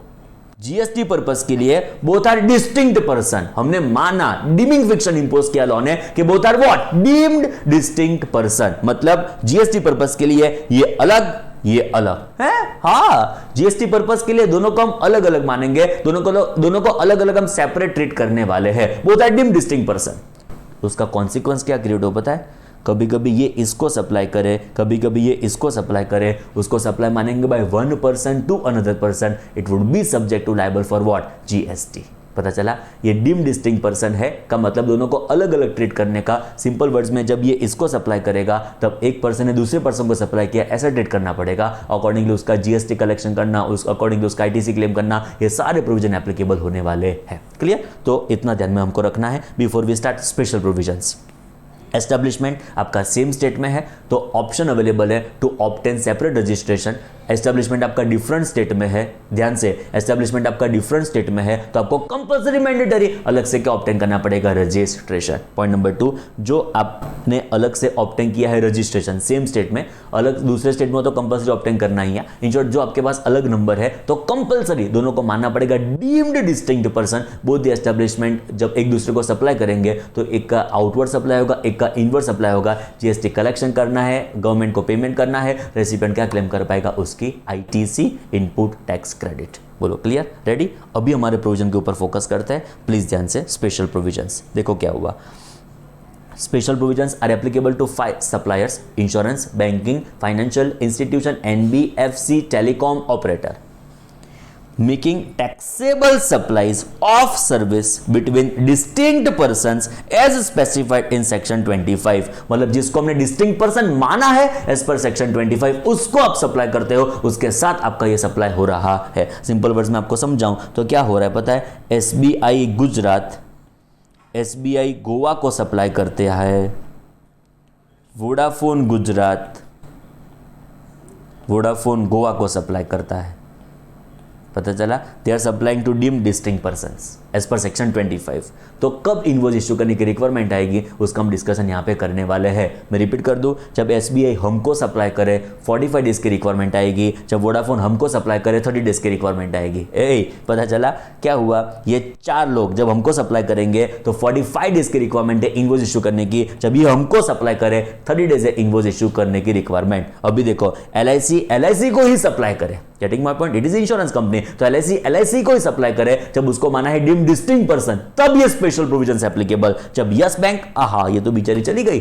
जीएसटी पर्पस के लिए बोथ आर डिस्टिंक्ट पर्सन, हमने माना, डीमिंग फिक्शन इंपोज किया लॉ ने कि both are what, deemed distinct person. मतलब जीएसटी पर्पस के लिए ये अलग, ये अलग है। हाँ, जीएसटी पर्पस के लिए दोनों को हम अलग अलग मानेंगे, दोनों को अलग अलग हम सेपरेट ट्रीट करने वाले हैं, both are deemed distinct person. उसका कॉन्सिक्वेंस क्या क्रिएट हो पता है, कभी कभी ये इसको सप्लाई करे, कभी कभी ये इसको सप्लाई करे, उसको सप्लाई मानेंगे by one person to another person, it would be subject to liable for what, GST. पता चला, ये डीम्ड डिस्टिंक्ट पर्सन है का मतलब दोनों को अलग अलग ट्रीट करने का। सिंपल वर्ड्स में जब ये इसको सप्लाई करेगा तब एक पर्सन ने दूसरे पर्सन को सप्लाई किया, ऐसा ट्रीट करना पड़ेगा, अकॉर्डिंगली उसका जीएसटी कलेक्शन करना, उस अकॉर्डिंगली उसका आईटीसी क्लेम करना, ये सारे प्रोविजन एप्लीकेबल होने वाले हैं। क्लियर? तो इतना ध्यान में हमको रखना है before we start special provisions. Establishment आपका सेम स्टेट में है तो ऑप्शन अवेलेबल है to obtain separate registration. Establishment आपका डिफरेंट स्टेट में है, ध्यान से, एस्टेब्लिशमेंट आपका डिफरेंट स्टेट में है तो आपको कंपल्सरी मैंडेटरी अलग से क्या ऑब्टेन करना पड़ेगा, रजिस्ट्रेशन। पॉइंट नंबर 2, जो आपने अलग से ऑब्टेन किया है रजिस्ट्रेशन सेम स्टेट में, अलग दूसरे स्टेट में तो कंपल्सरी ऑब्टेन करना ही है। इन शॉर्ट जो आपके पास अलग नंबर है तो कंपल्सरी दोनों को मानना पड़ेगा deemed distinct person. Both the establishment जब एक दूसरे को सप्लाई करेंगे तो एक का आउटवर्ड सप्लाई होगा, एक का इनवर्ड सप्लाई होगा, जीएसटी कलेक्शन करना है, गवर्नमेंट को पेमेंट करना है, रेसिपिएंट क्या क्लेम कर पाएगा, उसकी आईटीसी इनपुट टैक्स क्रेडिट। बोलो क्लियर? रेडी? अभी हमारे प्रोविजन के ऊपर फोकस करते हैं, प्लीज ध्यान से। स्पेशल प्रोविजंस देखो क्या हुआ, special provisions are applicable to 5 suppliers, insurance, banking, financial institution, NBFC, telecom operator, making taxable supplies of service between distinct persons as specified in section 25। मतलब जिसको हमने distinct person माना है as per section 25 उसको आप सप्लाई करते हो, उसके साथ आपका ये सप्लाई हो रहा है। सिंपल वर्ड्स में आपको समझाऊं तो क्या हो रहा है पता है, एसबीआई गुजरात, एसबीआई गोवा को सप्लाई करते हैं, वोडाफोन गुजरात, वोडाफोन गोवा को सप्लाई करता है। पता चला, they are supplying to deemed distinct persons. As per section 25। तो कब इनवॉइस इशू करने की रिक्वायरमेंट आएगी उसका हम डिस्कशन यहाँ पे करने वाले हैं। मैं रिपीट कर दूं, जब SBI हमको सप्लाई करे 45 डेज की रिक्वायरमेंट आएगी, जब वोडाफोन हमको सप्लाई करे 30 डेज की रिक्वायरमेंट आएगी। पता चला क्या हुआ, ये 4 लोग जब हमको सप्लाई करेंगे तो 45 डेज की रिक्वायरमेंट है इनवॉइस इशू करने की, जब ये हमको सप्लाई करे 30 डेज है इनवॉइस इशू करने की रिक्वायरमेंट। अभी देखो LIC को ही सप्लाई करे, getting my point, it is insurance company, तो LIC को ही सप्लाई करे जब उसको माना है डीम्ड डिस्टिंक्ट पर्सन, तब ये स्पेशल प्रोविजंस एप्लीकेबल। जब यस बैंक, आहा ये तो बेचारी चली गई,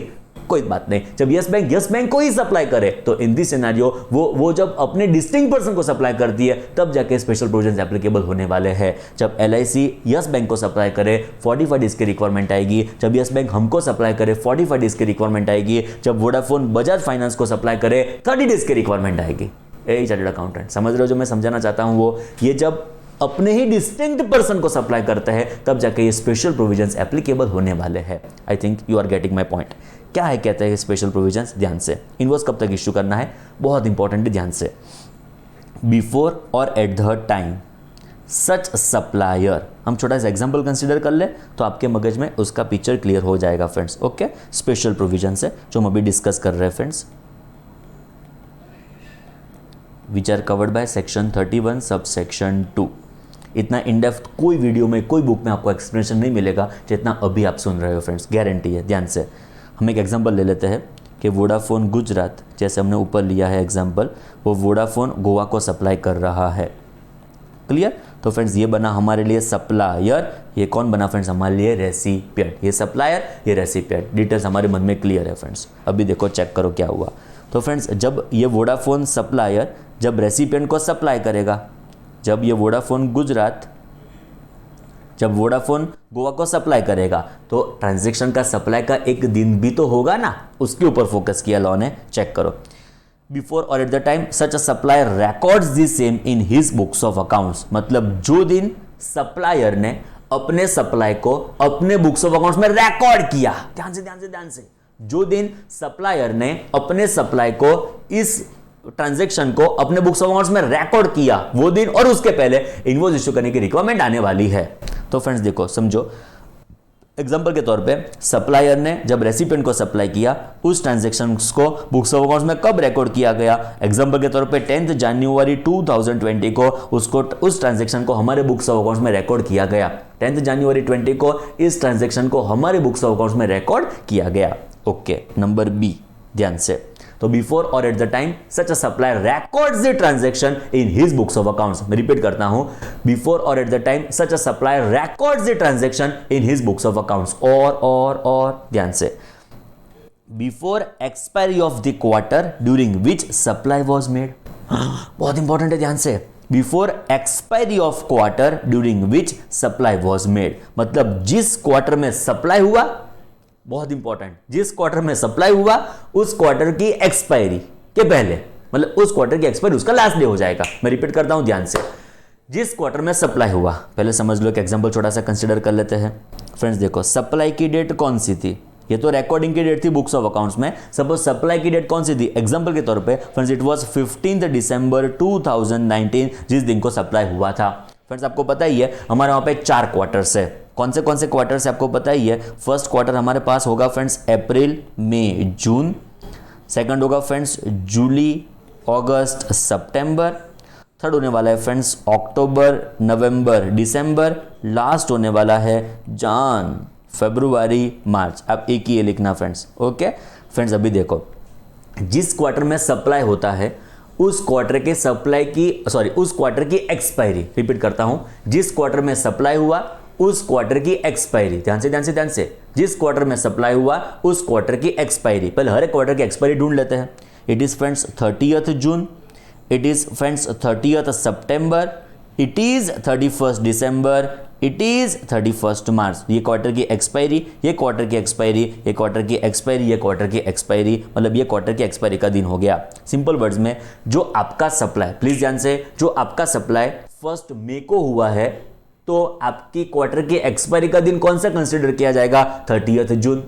कोई बात नहीं, जब यस बैंक को ही सप्लाई करे तो इन दिस सिनेरियो वो जब अपने डिस्टिंक्ट पर्सन को सप्लाई करती है तब जाके स्पेशल प्रोविजंस एप्लीकेबल होने वाले हैं। जब LIC यस बैंक को सप्लाई करे 45 डेज की रिक्वायरमेंट आएगी, जब यस बैंक हमको सप्लाई करे 45 डेज की रिक्वायरमेंट आएगी, जब वोडाफोन बजाज फाइनेंस को सप्लाई करे 30 डेज की रिक्वायरमेंट आएगी। चार्टर्ड अकाउंटेंट समझ रहे हो जो मैं समझाना चाहता हूं, वो ये जब अपने ही डिस्टिंक्ट पर्सन को सप्लाई करते हैं तब जाके ये स्पेशल प्रोविजंस एप्लीकेबल होने वाले हैं। I think you are getting my point. क्या है कहते हैं स्पेशल प्रोविजंस, ध्यान से, इनवॉइस कब तक इश्यू करना है, बहुत इंपॉर्टेंट है, ध्यान से। Before or at the time such supplier, हम छोटा सा एग्जांपल कंसीडर कर ले तो आपके मगज में उसका पिक्चर क्लियर हो जाएगा फ्रेंड्स। ओके, स्पेशल प्रोविजंस है जो हम अभी डिस्कस कर रहे हैं friends, which are covered by section 31 sub section 2। इतना इन डेप्थ कोई वीडियो में कोई बुक में आपको एक्सप्लेनेशन नहीं मिलेगा जितना अभी आप सुन रहे हो फ्रेंड्स, गारंटी है। ध्यान से हम एक एग्जांपल ले लेते हैं कि वोडाफोन गुजरात, जैसे हमने ऊपर लिया है एग्जांपल, वो वोडाफोन गोवा को सप्लाई कर रहा है। क्लियर? तो फ्रेंड्स ये बना हमारे लिए सप्लायर, ये कौन बना फ्रेंड्स, हमारे लिए रेसिपिएंट। ये सप्लायर, ये रेसिपिएंट, डिटेल्स हमारे मन में क्लियर है फ्रेंड्स। अभी देखो चेक करो क्या हुआ। तो फ्रेंड्स जब ये वोडाफोन सप्लायर जब रेसिपिएंट को सप्लाई करेगा, जब ये वोडाफोन गुजरात जब वोडाफोन गोवा को सप्लाई करेगा तो ट्रांजैक्शन का सप्लाई का एक दिन भी तो होगा ना, उसके ऊपर फोकस किया लॉ ने। चेक करो, before or at the time such a supplier records the same in his books of accounts, मतलब जो दिन सप्लायर ने अपने सप्लाई को अपने बुक्स ऑफ अकाउंट्स में रिकॉर्ड किया, ध्यान से ध्यान से ध्यान से, जो दिन सप्लायर ने अपने सप्लाई को इस ट्रांजैक्शन को अपने बुक्स ऑफ अकाउंट्स में रिकॉर्ड किया वो दिन और उसके पहले इनवॉइस इशू करने की रिक्वायरमेंट आने वाली है। तो फ्रेंड्स देखो समझो, एग्जांपल के तौर पे सप्लायर ने जब रेसिपिएंट को सप्लाई किया उस ट्रांजैक्शन को बुक्स ऑफ अकाउंट्स में कब रिकॉर्ड किया गया, एग्जांपल के तौर पे 10 जनवरी 2020 को उसको उस ट्रांजैक्शन को हमारे बुक्स ऑफ अकाउंट्स में रिकॉर्ड किया गया। 10 जनवरी 20 को इस ट्रांजैक्शन को हमारे बुक्स ऑफ अकाउंट्स में रिकॉर्ड किया गया। ओके, नंबर बी, ध्यान से, तो before or at the time such a supplier records the transaction in his books of accounts. मैं रिपीट करता हूं, before or at the time such a supplier records the transaction in his books of accounts. और ध्यान से, before expiry of the quarter during which supply was made, बहुत important है, ध्यान से, before expiry of quarter during which supply was made, मतलब जिस quarter में सप्लाई हुआ, बहुत इंपॉर्टेंट, जिस क्वार्टर में सप्लाई हुआ उस क्वार्टर की एक्सपायरी के पहले, मतलब उस क्वार्टर की एक्सपायरी उसका लास्ट डे हो जाएगा। मैं रिपीट करता हूं ध्यान से, जिस क्वार्टर में सप्लाई हुआ, पहले समझ लो, एक एग्जांपल छोटा सा कंसीडर कर लेते हैं फ्रेंड्स। देखो सप्लाई की डेट कौन सी थी, ये तो रिकॉर्डिंग की डेट थी बुक्स ऑफ अकाउंट्स में, सपोज सप्लाई की डेट कौन सी थी, एग्जांपल के तौर पे फ्रेंड्स इट वाज 15 दिसंबर 2019, जिस दिन को सप्लाई हुआ था। फ्रेंड्स आपको पता ही है हमारे वहां पे 4 क्वार्टर्स है, कौन से क्वार्टर्स है आपको पता ही है। फर्स्ट क्वार्टर हमारे पास होगा फ्रेंड्स अप्रैल मई जून, सेकंड होगा फ्रेंड्स जुलाई अगस्त सितंबर, थर्ड होने वाला है फ्रेंड्स अक्टूबर नवंबर दिसंबर, लास्ट होने वाला है जन फरवरी मार्च। आप एक ही ये लिखना फ्रेंड्स। ओके फ्रेंड्स, अभी देखो जिस क्वार्टर में सप्लाई होता है उस क्वार्टर के सप्लाई की उस क्वार्टर की एक्सपायरी, रिपीट करता हूं, जिस क्वार्टर में सप्लाई हुआ उस क्वार्टर की एक्सपायरी, ध्यान से, जिस क्वार्टर में सप्लाई हुआ उस क्वार्टर की एक्सपायरी, पहले हर एक क्वार्टर की एक्सपायरी ढूंढ लेते हैं। It is friends 30th June, it is friends 30th September, it is 31st December, it is 31st मार्च। ये क्वार्टर की एक्सपायरी, ये क्वार्टर की एक्सपायरी, ये क्वार्टर की एक्सपायरी, ये क्वार्टर की एक्सपायरी, मतलब ये क्वार्टर की एक्सपायरी का दिन हो गया। सिंपल वर्ड्स में, जो आपका सप्लाई, प्लीज ध्यान से, जो आपका सप्लाई 1 मई को हुआ है तो आपकी क्वार्टर की एक्सपायरी का दिन कौन सा कंसीडर किया जाएगा, 30th जून।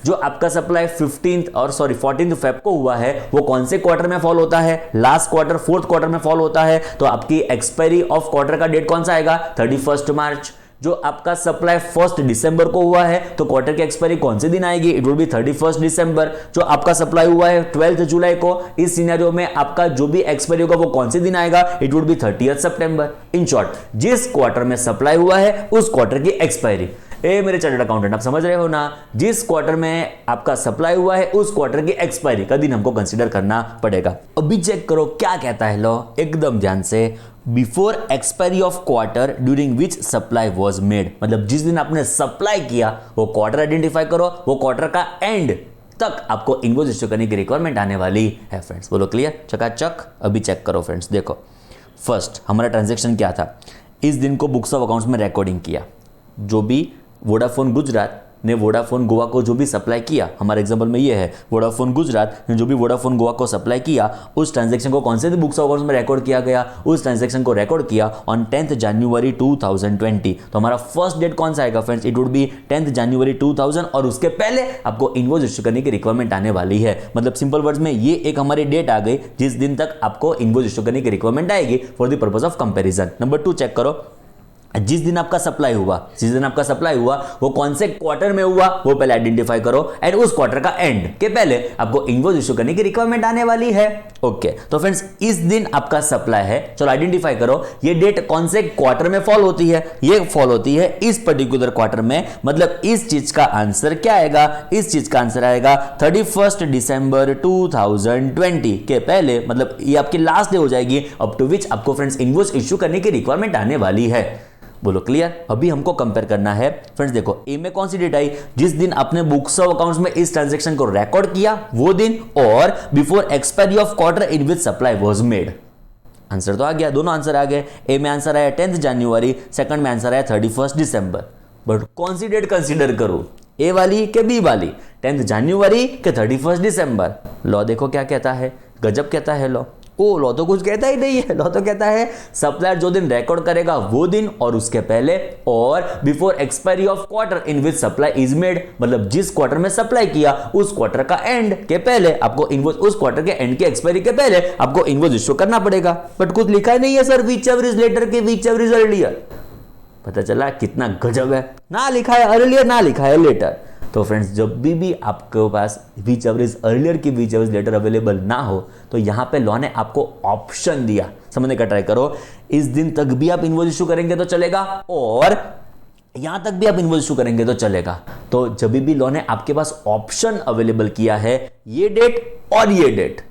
जो आपका सप्लाई 14th फेब को हुआ है वो कौन से क्वार्टर में फॉल होता है, लास्ट क्वार्टर, 4th क्वार्टर में फॉल होता है, तो आपकी एक्सपायरी ऑफ क्वार्टर का डेट कौन सा आएगा, 31st मार्च। जो आपका सप्लाई 1 दिसंबर को हुआ है तो क्वार्टर की एक्सपायरी कौन से दिन आएगी, इट विल बी 31 दिसंबर। जो आपका सप्लाई हुआ है 12 जुलाई को, इस सिनेरियो में आपका जो भी एक्सपायरी होगा वो कौन से दिन आएगा, it will B 30 September. In short, जिस क्वार्टर में सप्लाई हुआ है उस क्वार्टर की एक्सपायरी। मेरे चार्टर्ड अकाउंटेंट आप समझ रहे हो ना, जिस क्वार्टर में आपका सप्लाई हुआ है उस क्वार्टर की एक्सपायरी का दिन हमको कंसीडर करना पड़ेगा। अभी चेक करो क्या कहता है लॉ, एकदम ध्यान से। Before expiry of quarter during which supply was made, मतलब जिस दिन आपने सप्लाई किया वो क्वार्टर आइडेंटिफाई करो, वो क्वार्टर का एंड तक आपको इनवॉइस इश्यू करने की रिक्वायरमेंट आने वाली है फ्रेंड्स। बोलो क्लियर, चकाचक। अभी चेक करो फ्रेंड्स, देखो फर्स्ट हमारा ट्रांजैक्शन क्या था, इस दिन को बुक्स ऑफ अकाउंट्स में रिकॉर्डिंग किया। जो भी वोडाफोन गुजरात ने वोडाफोन गोवा को जो भी सप्लाई किया, हमारे एग्जांपल में ये है वोडाफोन गुजरात ने जो भी वोडाफोन गोवा को सप्लाई किया, उस ट्रांजैक्शन को कौन से बुक्स ऑफ अकाउंट्स में रिकॉर्ड किया गया, उस ट्रांजैक्शन को रिकॉर्ड किया ऑन 10 जनवरी 2020। तो हमारा फर्स्ट डेट कौन सा आएगा फ्रेंड्स, इट वुड बी 10 जनवरी 2000 और उसके पहले आपको इनवॉइस इश्यू करने की रिक्वायरमेंट आने वाली है। मतलब सिंपल वर्ड्स में ये एक हमारी डेट आ गई जिस दिन तक आपको इनवॉइस इश्यू करने की रिक्वायरमेंट आएगी for the purpose of comparison. Number 2 check करो, जिस दिन आपका सप्लाई हुआ, जिस दिन आपका सप्लाई हुआ वो कौन से क्वार्टर में हुआ वो पहले आइडेंटिफाई करो, एंड उस क्वार्टर का एंड के पहले आपको इनवॉइस इश्यू करने की रिक्वायरमेंट आने वाली है। ओके, तो फ्रेंड्स इस दिन आपका सप्लाई है, चलो आइडेंटिफाई करो ये डेट कौन से क्वार्टर में फॉल होती है, ये फॉल होती है इस पर्टिकुलर क्वार्टर में। मतलब इस चीज का आंसर क्या आएगा, इस चीज का आंसर आएगा 31 दिसंबर 2020 के पहले, मतलब ये आपकी लास्ट डे हो जाएगी अप टू विच आपको फ्रेंड्स इनवॉइस इश्यू करने की रिक्वायरमेंट आने वाली है। बोलो क्लियर। अभी हमको कंपेयर करना है फ्रेंड्स, देखो ए में कौन सी डेट आई, जिस दिन आपने बुक्स ऑफ अकाउंट्स में इस ट्रांजैक्शन को रिकॉर्ड किया वो दिन, और before expiry of quarter in which supply was made. Answer तो आ गया, दोनों आंसर आ गए। ए में आंसर आया 10 जनवरी, सेकंड में आंसर आया 31 दिसंबर। बट कौन सी डेट कंसीडर करूं, ए वाली के बी वाली, 10 जनवरी के 31 दिसंबर। लॉ देखो क्या कहता है, गजब कहता है लॉ। ओ लॉ तो कुछ कहता ही नहीं है, लॉ तो कहता है सप्लायर जो दिन रिकॉर्ड करेगा वो दिन और उसके पहले, और before expiry of quarter in which supply is made, मतलब जिस क्वार्टर में सप्लाई किया उस क्वार्टर का एंड के पहले आपको इनवॉइस, उस क्वार्टर के एंड के एक्सपायरी के पहले आपको इनवॉइस इश्यू करना पड़ेगा। बट कुछ लिखा ही नहीं है sir, whichever is later के व्हिच एवर इज अर्लियर। पता चला कितना गजब है, ना लिखा है अर्लियर ना लिखा है लेटर। तो फ्रेंड्स जब भी आपके पास व्हिच एवर इज अर्लियर की whichever is later available ना हो तो यहां पे लॉ ने आपको ऑप्शन दिया, समझने का ट्राई करो। इस दिन तक भी आप इनवॉइस इशू करेंगे तो चलेगा और यहां तक भी आप इनवॉइस इशू करेंगे तो चलेगा। तो जब भी लॉ ने आपके पास ऑप्शन अवेलेबल किया है ये डेट और ये डेट,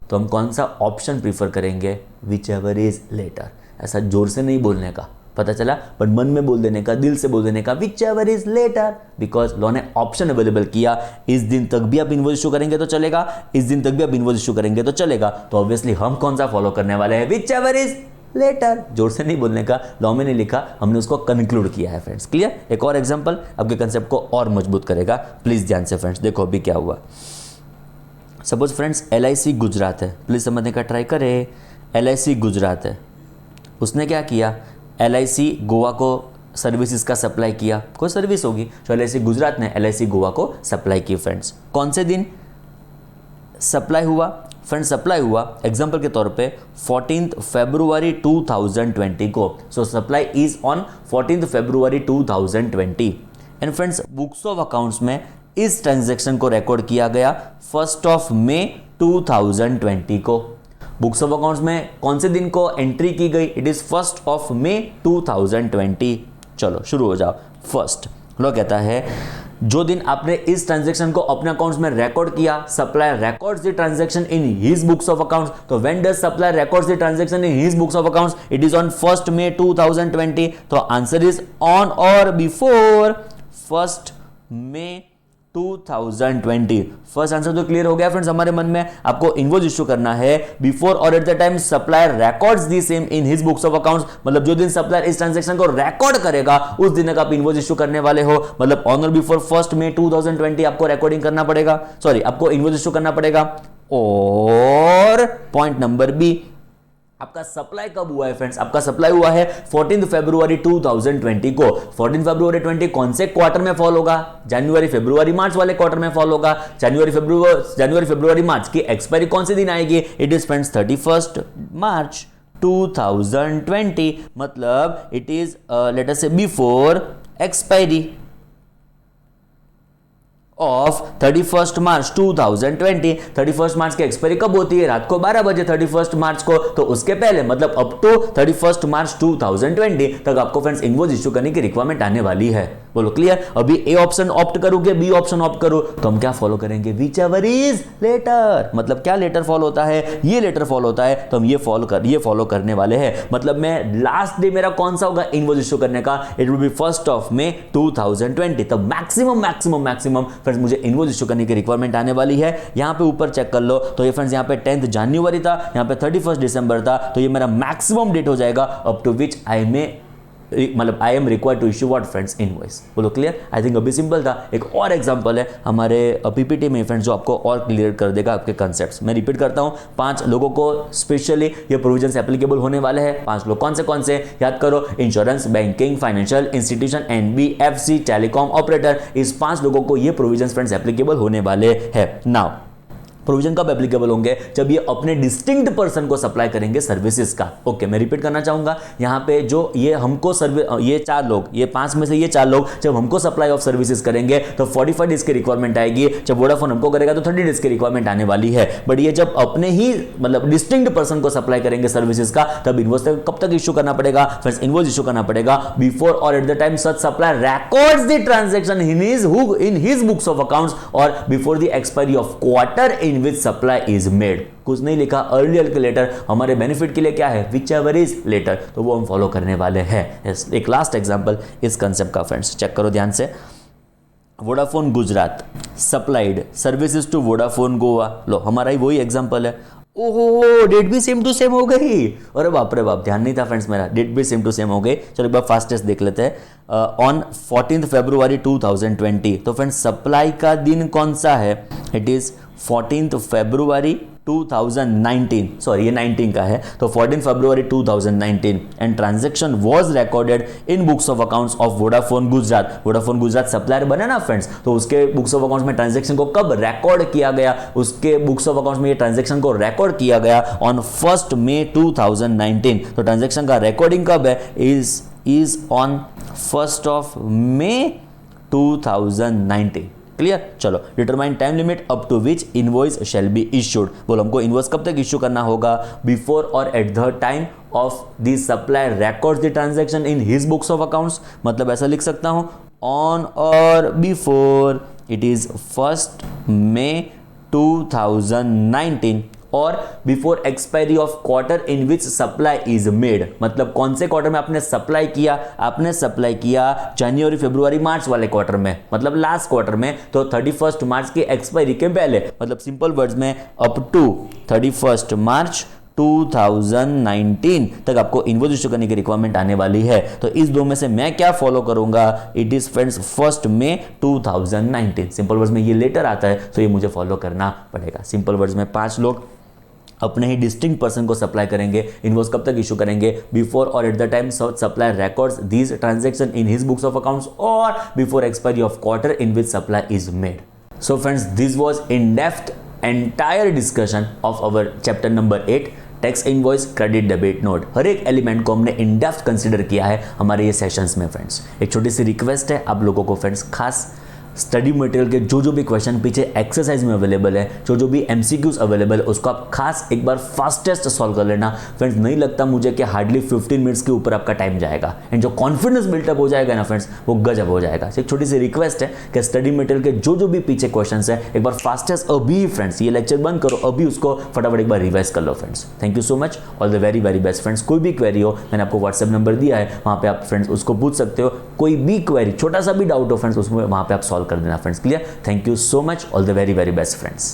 तो हम कौन सा ऑप्शन प्रीफर करेंगे, व्हिच एवर इज लेटर। ऐसा जोर से नहीं बोलने का, पता चला, बट मन में बोल देने का, दिल से बोल देने का, whichever is later, because law ने ऑप्शन अवेलेबल किया। इस दिन तक भी आप इनवॉइस इशू करेंगे तो चलेगा, इस दिन तक भी आप इनवॉइस इशू करेंगे तो चलेगा। तो ऑब्वियसली हम कौन सा फॉलो करने वाले हैं, विच एवर इज लेटर। जोर से नहीं बोलने का, लॉ में नहीं लिखा, हमने उसको कंक्लूड किया है फ्रेंड्स। क्लियर। एक और एग्जांपल आपके कंसेप्ट को और मजबूत करेगा, प्लीज ध्यान से फ्रेंड्स। देखो अभी क्या हुआ, सपोज फ्रेंड्स LIC गुजरात है, प्लीज समझने का ट्राई करें। LIC गुजरात है, उसने क्या किया, LIC गोवा को सर्विसेज का सप्लाई किया, कोई सर्विस होगी, तो LIC गुजरात ने LIC गोवा को सप्लाई की फ्रेंड्स। कौन से दिन सप्लाई हुआ फ्रेंड्स, सप्लाई हुआ एग्जांपल के तौर पे 14 फरवरी 2020 को। सो supply is on 14 February 2020 and friends books of accounts में इस ट्रांजैक्शन को रिकॉर्ड किया गया 1 मई 2020 को। बुक्स ऑफ अकाउंट्स में कौन से दिन को एंट्री की गई, इट इज 1 मई 2020। चलो शुरू हो जाओ। फर्स्ट लॉ कहता है जो दिन आपने इस ट्रांजैक्शन को अपने अकाउंट्स में रिकॉर्ड किया, supplier records the transaction in his books of accounts. तो when does supplier records the transaction in his books of accounts, it is on 1 May 2020। तो answer is on or before 1 May 2020। First answer तो clear हो गया friends हमारे मन में। आपको invoice issue करना है before or at the time supplier records the same in his books of accounts, मतलब जो दिन सप्लायर इस ट्रांजैक्शन को रिकॉर्ड करेगा उस दिन तक आप इनवॉइस इशू करने वाले हो। मतलब ऑन और बिफोर 1 मई 2020 आपको रिकॉर्डिंग करना पड़ेगा, सॉरी आपको इनवॉइस इशू करना पड़ेगा। और पॉइंट नंबर बी, आपका सप्लाई कब हुआ है फ्रेंड्स, आपका सप्लाई हुआ है 14 फरवरी 2020 को। 14 फरवरी 20 कौन से क्वार्टर में फॉल होगा, जनवरी फरवरी मार्च वाले क्वार्टर में फॉल होगा। जनवरी फरवरी मार्च की एक्सपायरी कौन से दिन आएगी, इट इज फ्रेंड्स 31 मार्च 2020, मतलब इट इज लेट अस से बिफोर एक्सपायरी ऑफ 31 मार्च 2020। 31 मार्च की एक्सपायरी कब होती है? रात को 12 बजे 31 मार्च को, तो उसके पहले मतलब अप टू 31 मार्च 2020 तक आपको फ्रेंड्स इनवॉइस इश्यू करने की रिक्वायरमेंट आने वाली है। बोलो क्लियर? अभी ए ऑप्शन ऑप्ट करोगे, बी ऑप्शन ऑप्ट करो, तो हम क्या फॉलो करेंगे? Whichever is later. मतलब क्या लेटर फॉलो होता है? ये लेटर फॉलो होता है, तो हम ये फॉलो करने वाले हैं। मतलब मैं लास्ट डे मेरा कौन सा होगा इनवॉइस इश्यू करने का? It will B 1 May 2020। तब मैक्सिमम फ्रेंड्स मुझे इनवॉइस इश्यू करने की रिक्वायरमेंट आने वाली है। यहां पे ऊपर चेक कर लो, तो ये फ्रेंड्स यहां पे 10 जनवरी था, यहां पे 31 दिसंबर था, तो ये मेरा मैक्सिमम डेट हो जाएगा up to which I am required to issue what friends invoice. बोलो क्लियर? आई थिंक अभी सिंपल था। एक और एग्जांपल है हमारे पीपीटी में फ्रेंड्स जो आपको और क्लियर कर देगा आपके कंसेप्ट्स। मैं रिपीट करता हूं, 5 लोगों को स्पेशली ये प्रोविजंस एप्लीकेबल होने वाले हैं। 5 लोग कौन से याद करो? Insurance, banking, financial institution, NBFC, telecom operator. इस 5 लोगों को ये प्रोविजंस फ्रेंड्स एप्लीकेबल होने वाले हैं। नाउ प्रोविजन कब एप्लीकेबल होंगे? जब ये अपने डिस्टिंक्ट पर्सन को सप्लाई करेंगे सर्विसेज का। ओके, मैं रिपीट करना चाहूंगा, यहां पे जो ये हमको ये 4 लोग, ये 5 में से ये 4 लोग जब हमको सप्लाई ऑफ सर्विसेज करेंगे तो 45 डेज की रिक्वायरमेंट आएगी। जब वोडाफोन हमको करेगा तो 30 डेज की रिक्वायरमेंट आने वाली है। बट ये जब अपने ही मतलब डिस्टिंक्ट पर्सन को सप्लाई करेंगे सर्विसेज का, तब इनवॉइस कब तक इश्यू करना पड़ेगा? फ्रेंड्स इनवॉइस इश्यू करना पड़ेगा before or at the time such supply records the transaction in his books of accounts or before the expiry of quarter in which supply is made. कुछ नहीं लिखा, earlier के letter हमारे benefit के लिए क्या है? विच एवर इज लेटर, तो वो हम फॉलो करने वाले हैं। एक लास्ट एग्जांपल इस कंसेप्ट का फ्रेंड्स चेक करो ध्यान से। Vodafone Gujarat supplied services to Vodafone Goa. लो हमारा ही वही एग्जांपल है। ओहो, डेट भी सेम टू सेम हो गई। अरे बाप रे बाप, ध्यान नहीं था फ्रेंड्स मेरा, डेट भी सेम टू सेम हो गई। चलो एक बार फास्टेस्ट देख लेते हैं। ऑन 14 फरवरी 2020, तो फ्रेंड्स सप्लाई का दिन कौन सा है? इट इज 14 फरवरी 2019, सॉरी ये 19 का है, तो 14 फरवरी 2019 and transaction was recorded in books of accounts of Vodafone Gujarat. Vodafone Gujarat supplier बने ना फ्रेंड्स, तो उसके बुक्स ऑफ अकाउंट्स में ट्रांजैक्शन को कब रिकॉर्ड किया गया? उसके बुक्स ऑफ अकाउंट्स में ये ट्रांजैक्शन को रिकॉर्ड किया गया ऑन 1 May 2019। तो ट्रांजैक्शन का रिकॉर्डिंग कब है? Is on 1 May 2019। क्लियर? चलो, determine time limit up to which invoice shall be issued. बोलो हमको इनवॉइस कब तक इश्यू करना होगा? Before or at the time of the supplier records the transaction in his books of accounts. मतलब ऐसा लिख सकता हूं, on or before it is 1 May 2019 और before expiry of quarter in which supply is made. मतलब कौन से quarter में आपने सप्लाई किया? आपने सप्लाई किया जनवरी, फरवरी, मार्च वाले क्वार्टर में, मतलब लास्ट क्वार्टर में, तो 31 मार्च की एक्सपायरी के पहले, मतलब सिंपल वर्ड्स में अप टू 31 मार्च 2019 तक आपको इनवॉइस इश्यू करने की रिक्वायरमेंट आने वाली है। तो इस दो में से मैं क्या फॉलो करूंगा? It is friends 1 May 2019। Simple words में ये लेटर आता है तो ये मुझे फॉलो करना पड़ेगा। सिंपल वर्ड्स में 5 लोग अपने ही डिस्टिंक्ट पर्सन को सप्लाई करेंगे। इनवॉइस कब तक इशू करेंगे? Before or at the time supply records these transaction in his books of accounts or before expiry of quarter in which supply is made. So friends, this was in depth entire discussion of our chapter number 8 tax invoice credit debit note. हर एक element को हमने in depth consider किया है हमारे ये sessions में friends. एक छोटी सी रिक्वेस्ट है आप लोगों को फ्रेंड्स, खास स्टडी मटेरियल के जो भी क्वेश्चन पीछे एक्सरसाइज में अवेलेबल है, जो भी एमसीक्यूज अवेलेबल है, उसको आप खास एक बार फास्टेस्ट सॉल्व कर लेना फ्रेंड्स। नहीं लगता मुझे कि हार्डली 15 मिनट्स के ऊपर आपका टाइम जाएगा एंड जो कॉन्फिडेंस बिल्टअप हो जाएगा ना फ्रेंड्स, वो गजब हो जाएगा। एक छोटी सी रिक्वेस्ट है कि स्टडी मटेरियल के जो भी पीछे क्वेश्चन है एक बार फास्टेस्ट अभी फ्रेंड्स ये लेक्चर बंद करो, अभी उसको फटाफट एक बार रिवाइज कर लो friends. Thank you so much, all the very very best friends. कोई भी क्वेरी हो, मैंने आपको व्हाट्सएप नंबर दिया है, वहाँ पे आप फ्रेंड्स उसको पूछ सकते हो। कोई भी क्वेरी, छोटा सा भी डाउट हो फ्रेंड्स, उसमें वहाँ पे आप सॉल्व कर देना friends. Clear? Thank you so much. All the very, very best friends.